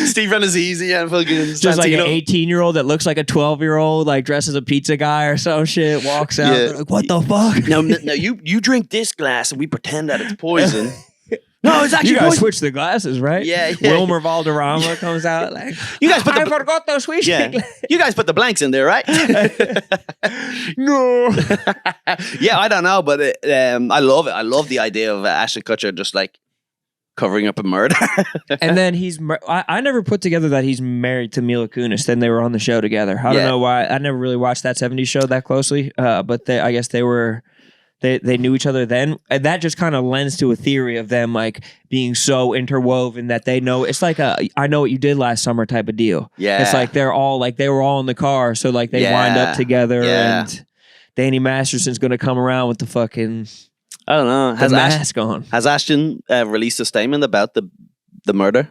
Steve Renazizi and fucking Just like an Santino. 18-year-old that looks like a 12-year-old, like dressed as a pizza guy or some shit, walks out. Yeah. They're like, what the fuck? No, you drink this glass and we pretend that it's poison. No, it's actually You guys poison. switch the glasses, right? Yeah. Wilmer Valderrama comes out like, You guys put I the forgot those sweet yeah. You guys put the blanks in there, right? No. Yeah, I don't know, but I love it. I love the idea of Ashton Kutcher just like covering up a murder. And then I never put together that he's married to Mila Kunis. Then they were on the show together. I don't know why. I never really watched that 70s show that closely. But I guess they were... They knew each other then. And that just kind of lends to a theory of them like being so interwoven that they know. It's like I know what you did last summer type of deal. Yeah. It's like they were all in the car. So like they wind up together and Danny Masterson's going to come around with the fucking I don't know. the mask on. Has Ashton released a statement about the murder?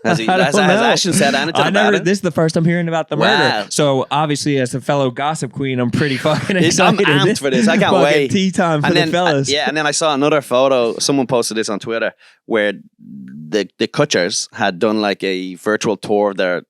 Has I don't has know. Ashton said anything about it? This is the first I'm hearing about the Wow. murder. So obviously, as a fellow gossip queen, I'm pretty fucking I'm excited. amped for this. I can't Fucking wait. Tea time for And the then, fellas. and then I saw another photo. Someone posted this on Twitter where the Kutchers had done like a virtual tour of their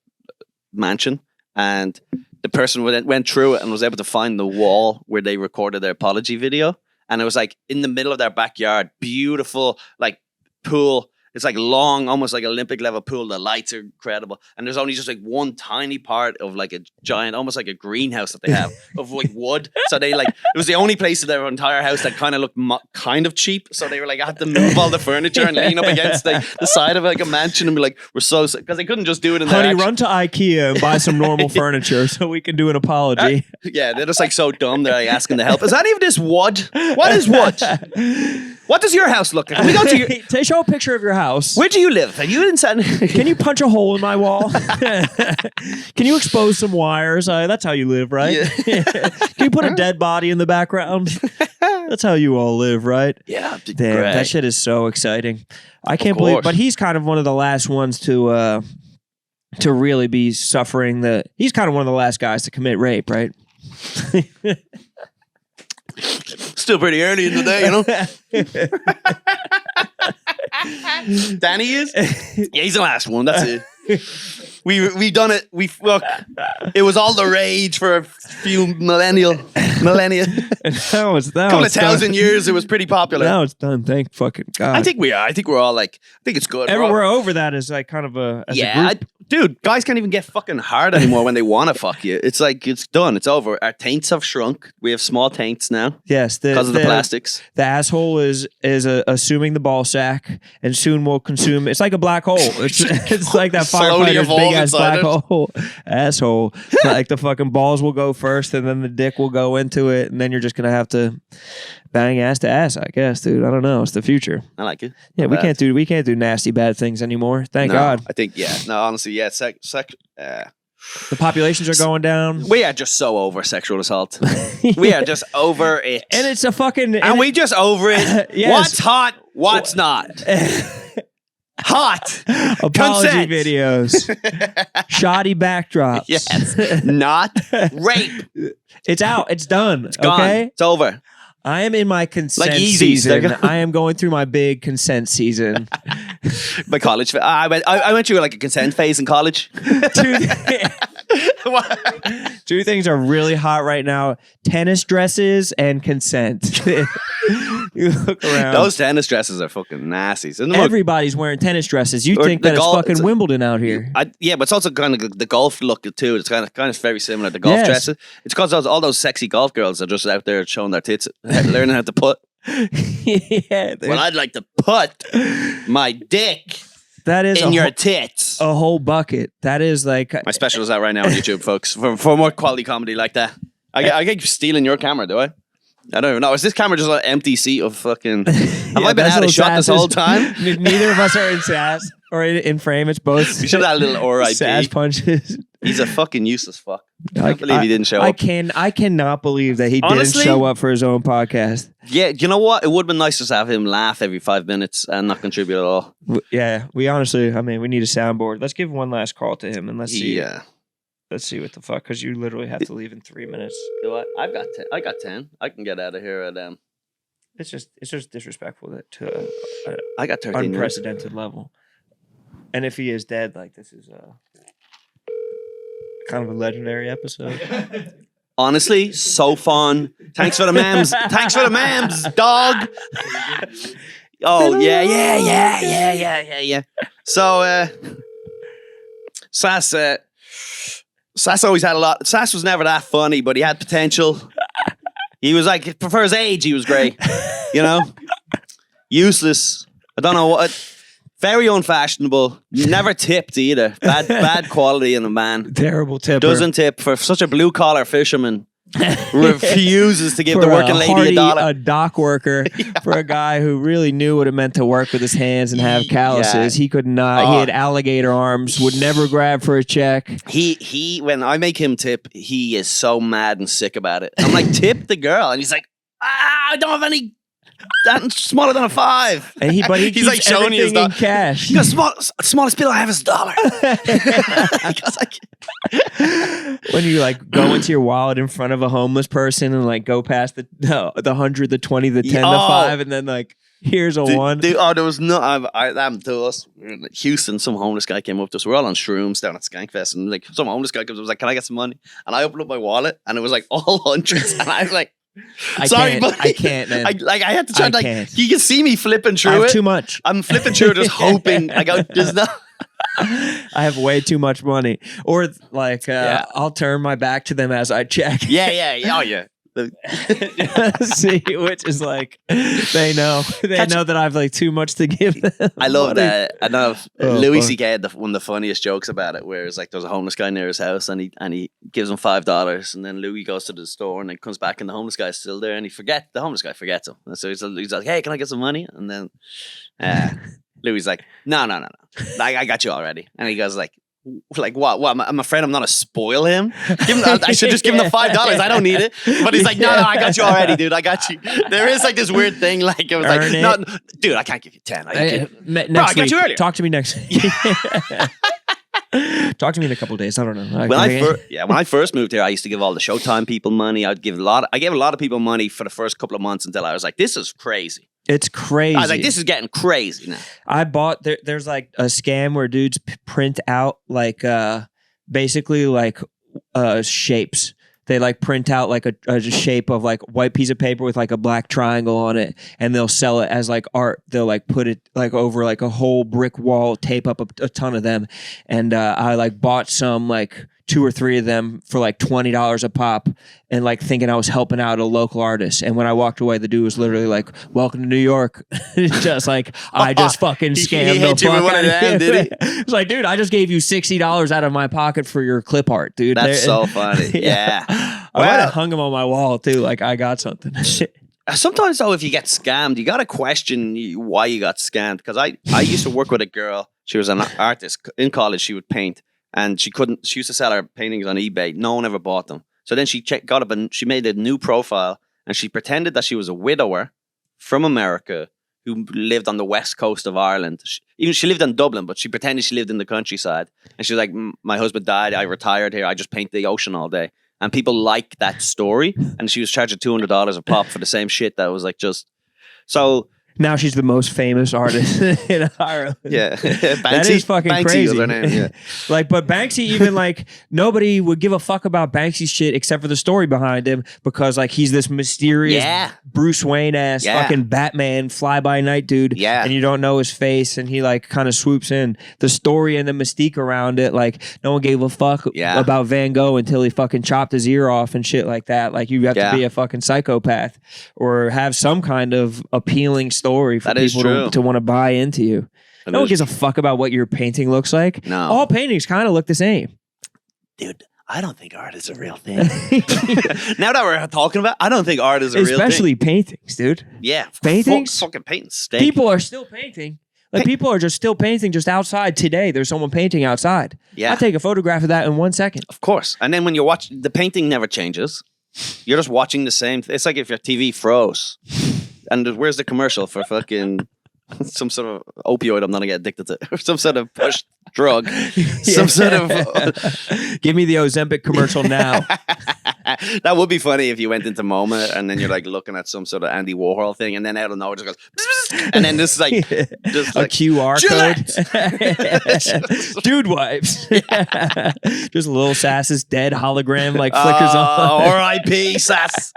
mansion, and the person went through it and was able to find the wall where they recorded their apology video, and it was like in the middle of their backyard, beautiful like pool. It's like long, almost like Olympic level pool. The lights are incredible. And there's only just like one tiny part of like a giant, almost like a greenhouse that they have of like wood. So they like, it was the only place in their entire house that kind of looked kind of cheap. So they were like, I had to move all the furniture and lean up against the side of like a mansion and be like, we're so, because they couldn't just do it in Honey, their run to IKEA and buy some normal furniture so we can do an apology. Yeah, they're just like so dumb. They're like asking the help. Is any of this wood? What is wood? What does your house look like? Can we go to your... Show a picture of your house. Where do you live? Are you inside? Can you punch a hole in my wall? Can you expose some wires? That's how you live, right? Yeah. Can you put a dead body in the background? That's how you all live, right? Yeah, damn, great. that shit is so exciting. I can't believe, but he's kind of one of the last ones to really be suffering he's kind of one of the last guys to commit rape, right? Still pretty early in the day, you know. Danny is? Yeah, he's the last one. That's it. We done it. Look, it was all the rage for a few millennia. Couple of 1,000 years, it was pretty popular. Now it's done. Thank fucking God. I think we are. I think we're all like, I think it's good. We're over that as like kind of a group. Dude, guys can't even get fucking hard anymore when they want to fuck you. It's like, it's done. It's over. Our taints have shrunk. We have small taints now. Yes. Because of the plastics. The asshole is assuming the ball sack and soon will consume. It's like a black hole. It's like that firefighter's big ass black hole. Asshole. Like the fucking balls will go first and then the dick will go into it and then you're just going to have to bang ass to ass, I guess, dude. I don't know. It's the future. I like it. Yeah, we can't do nasty bad things anymore. Thank God. I think, honestly, yeah. The populations are going down. We are just so over sexual assault. We are just over it. And it's a fucking... And we just over it. Yes. What's hot? What's not? Hot. Apology Consent. videos. Shoddy backdrops. Yes. Not rape. It's out. It's done. It's gone. Okay? It's over. I am in my consent Like Yeezys, season. I am going through my big consent season. My college. I went through like a consent phase in college. Two things are really hot right now: tennis dresses and consent. You look around. Those tennis dresses are fucking nasty. Everybody's wearing tennis dresses. You Or think the that it's golf- fucking Wimbledon out here? Yeah, but it's also kind of the golf look too. It's kind of very similar. The golf dresses. It's because all those sexy golf girls are just out there showing their tits, learning how to putt. Yeah. Well, I'd like to put my dick That is in your tits. A whole bucket. That is like My special is out right now on YouTube, folks. For more quality comedy like that. I keep stealing your camera, do I? I don't even know. Is this camera just an empty seat of fucking... Have I been out of shot this whole time? Neither of us are in sass or in frame. It's both. We should have a little RIP. Sass punches. He's a fucking useless fuck. I can't believe he didn't show up. I cannot believe that he didn't show up for his own podcast. Yeah, you know what? It would have been nice just to have him laugh every 5 minutes and not contribute at all. Yeah, we honestly, I mean, we need a soundboard. Let's give one last call to him and let's see. Yeah. Let's see what the fuck, because you literally have to leave in 3 minutes. You know what? I got 10. I can get out of here at It's just disrespectful to I got 13 unprecedented level. And if he is dead, like this is kind of a legendary episode. Honestly, so fun. Thanks for the memes. Thanks for the memes, dog. Oh yeah. So Sass always had a lot. Sass was never that funny, but he had potential. He was like, for his age, he was great. You know? Useless. I don't know what. Very unfashionable. Never tipped either. Bad quality in a man. Terrible tipper. Doesn't tip for such a blue collar fisherman. Refuses to give the working lady $1. A dock worker for a guy who really knew what it meant to work with his hands and have calluses. He could not. He had alligator arms. Would never grab for a check. He when I make him tip, he is so mad and sick about it. I'm like, tip the girl, and he's like, I don't have any. That's smaller than a 5. And he's like showing you his in cash. He goes, smallest bill I have is $1. When you like go into your wallet in front of a homeless person and like go past the 100, the 20, the 10, the 5, and then like here's a 1. There was no. That happened to us. We were in Houston, some homeless guy came up to us. We're all on shrooms down at Skankfest, and like some homeless guy comes up, was like, "Can I get some money?" And I opened up my wallet, and it was like all hundreds, and I was like. Sorry, but I can't, man. I had to try. You can see me flipping through I have it. Too much. I'm flipping through it, just hoping. I go, there's no. I have way too much money, or like I'll turn my back to them as I check. Yeah. Oh yeah. See, which is like they know that I've like too much to give them. I love that. I know Louis C.K. had one of the funniest jokes about it, where it's like there's a homeless guy near his house, and he gives him $5, and then Louis goes to the store and then comes back, and the homeless guy's still there, and the homeless guy forgets him, and so he's like, "Hey, can I get some money?" And then Louis like, "No, I got you already," and he goes like what? I'm afraid I'm not to spoil him. I should just give him the $5. I don't need it. But he's like, no, I got you already, dude. I got you. There is like this weird thing, like it was like, no, dude, I can't give you 10. I got you earlier. Talk to me next week. Talk to me in a couple of days. I don't know. When I first moved here, I used to give all the Showtime people money. I gave a lot of people money for the first couple of months until I was like, this is crazy. It's crazy. I was like, this is getting crazy now. I bought there's like a scam where dudes print out like basically like shapes. They like print out like a shape of like white piece of paper with like a black triangle on it, and they'll sell it as like art. They'll like put it like over like a whole brick wall, tape up a ton of them, and I like bought some like 2 or 3 of them for like $20 a pop, and like thinking I was helping out a local artist. And when I walked away, the dude was literally like, "Welcome to New York." Just like I just fucking scammed the fuck out of him. Did he? It's like, dude, I just gave you $60 out of my pocket for your clip art, dude. That's so funny. Yeah. I might have hung him on my wall too. Like I got something. Sometimes though, if you get scammed, you got to question why you got scammed. Because I used to work with a girl. She was an artist in college. She would paint. And she used to sell her paintings on eBay. No one ever bought them. So then she got up and she made a new profile, and she pretended that she was a widower from America who lived on the west coast of Ireland. She lived in Dublin, but she pretended she lived in the countryside. And she was like, "My husband died. I retired here. I just paint the ocean all day." And people like that story. And she was charging $200 a pop for the same shit that was like just so. Now she's the most famous artist in Ireland. Yeah. That is fucking Banksy crazy. Was her name, yeah. Like, but Banksy, even like nobody would give a fuck about Banksy's shit except for the story behind him, because like he's this mysterious Bruce Wayne ass fucking Batman fly by night dude. Yeah. And you don't know his face, and he like kind of swoops in. The story and the mystique around it, like no one gave a fuck about Van Gogh until he fucking chopped his ear off and shit like that. Like you have to be a fucking psychopath or have some kind of appealing story for people to want to buy into you. And No one there's- gives a fuck about what your painting looks like. No. All paintings kind of look the same. Dude, I don't think art is a real thing. Now that we're talking about, I don't think art is a real thing. Especially paintings, dude. Yeah, Paintings? fucking painting steak. People are still painting. Like people are just still painting just outside today. There's someone painting outside. Yeah. I'll take a photograph of that in 1 second. Of course. And then when you watch, the painting never changes. You're just watching the same. It's like if your TV froze. And where's the commercial for fucking some sort of opioid I'm not going to get addicted to? Or some sort of push drug. Some sort of... Give me the Ozempic commercial now. That would be funny if you went into MoMA and then you're like looking at some sort of Andy Warhol thing and then out of nowhere it just goes... And then this is like... Just A like QR Gillette! code. Dude wipes. Just Lil Sass's dead hologram like flickers on. R.I.P. Sass.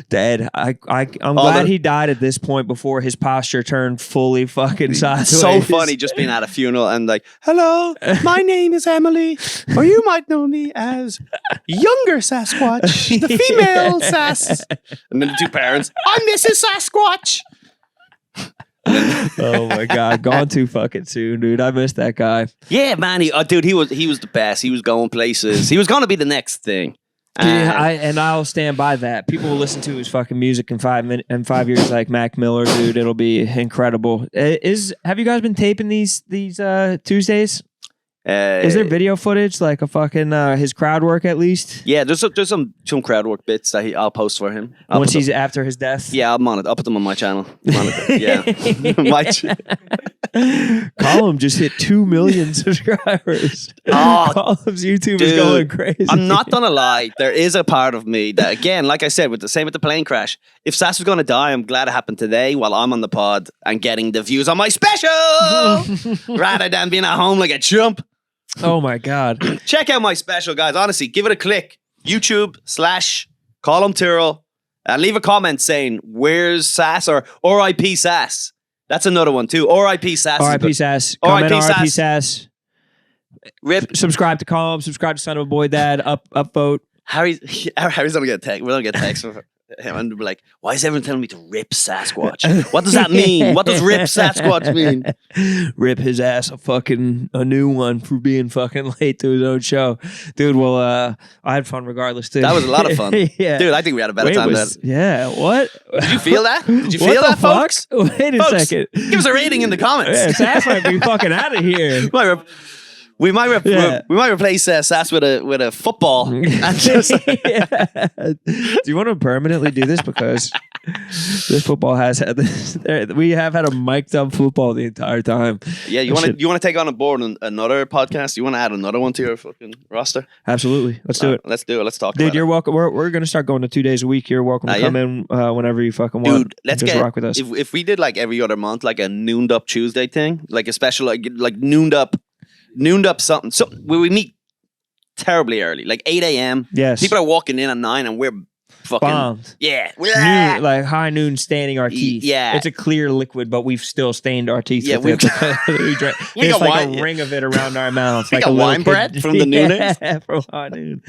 Dead. I'm glad he died at this point before his posture turned fully fucking sideways. So funny just being at a funeral and like, hello, my name is Emily, or you might know me as younger Sasquatch, the female Sass. And then the two parents, I'm Mrs. Sasquatch. Oh my god, gone too fucking soon, dude. I missed that guy. Yeah, man. Dude, he was the best. He was going places. He was going to be the next thing. I'll stand by that. People will listen to his fucking music in 5 years, like Mac Miller, dude. It'll be incredible. Have you guys been taping these Tuesdays? Is there video footage, like a fucking his crowd work at least? Yeah, there's some crowd work bits that I'll post for him. Once he's after his death? Yeah, I'm on it. I'll put them on my channel. Yeah. Colum just hit 2 million subscribers. Oh, Colum's YouTube dude, is going crazy. I'm not gonna lie. There is a part of me that, again, like I said, with the plane crash, if Sass was gonna die, I'm glad it happened today while I'm on the pod and getting the views on my special rather than being at home like a chump. Oh my god. Check out my special, guys. Honestly, give it a click. YouTube/Colum Tyrrell. And leave a comment saying, where's Sass or R.I.P. Sass. That's another one too. R.I.P. Sass. R.I.P. Sass. Comment R.I.P. Sass. Rip. Subscribe to Colum. Subscribe to Son of a Boy Dad. Upvote. Harry's gonna get a text. We're gonna get a text from him and be like, why is everyone telling me to rip Sasquatch? What does that mean? What does rip Sasquatch mean? Rip his ass a new one for being fucking late to his own show. Dude, well, I had fun regardless, too. That was a lot of fun. Yeah. Dude, I think we had a better time than that. Yeah, what? Did you feel that? Did you feel that, folks? Wait a second. Give us a rating in the comments. Yeah, Sass might be fucking out of here. We might replace Sass with a football. And just Do you want to permanently do this? Because this football has had this. We have had a mic'd up football the entire time. Yeah, you want to take on board another podcast? You want to add another one to your fucking roster? Absolutely. Let's do it. Let's do it. Let's talk. Dude, about you're welcome. We're gonna start going to 2 days a week. You're welcome to come in whenever you fucking want. Dude, let's just rock with us. If we did like every other month, like a nooned up Tuesday thing, like a special like nooned up something. So we meet terribly early, like 8 a.m. Yes. People are walking in at 9 and we're fucking bombed. Yeah. Noon, like high noon staining our teeth. Yeah. It's a clear liquid, but we've still stained our teeth. Yeah, with it. There's like a ring of it around our mouth. Like a wine bread from the noon. Yeah, from high noon.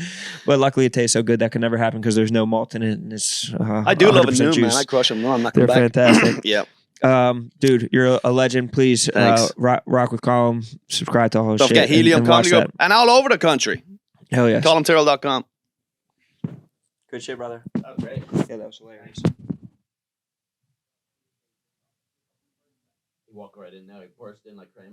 But luckily it tastes so good that can never happen because there's no malt in it. And it's I do love a noon, juice. man. I crush them. No, I'm not They're coming back. fantastic. Yeah. Dude, you're a legend. Please rock with Colum. Subscribe to all his Don't shit. forget Helium and Comedy watch Group and all over the country. Hell yes. ColumTyrrell.com. Good shit, brother. That was great. Yeah, that was hilarious. You walk right in there, like burst in like crazy.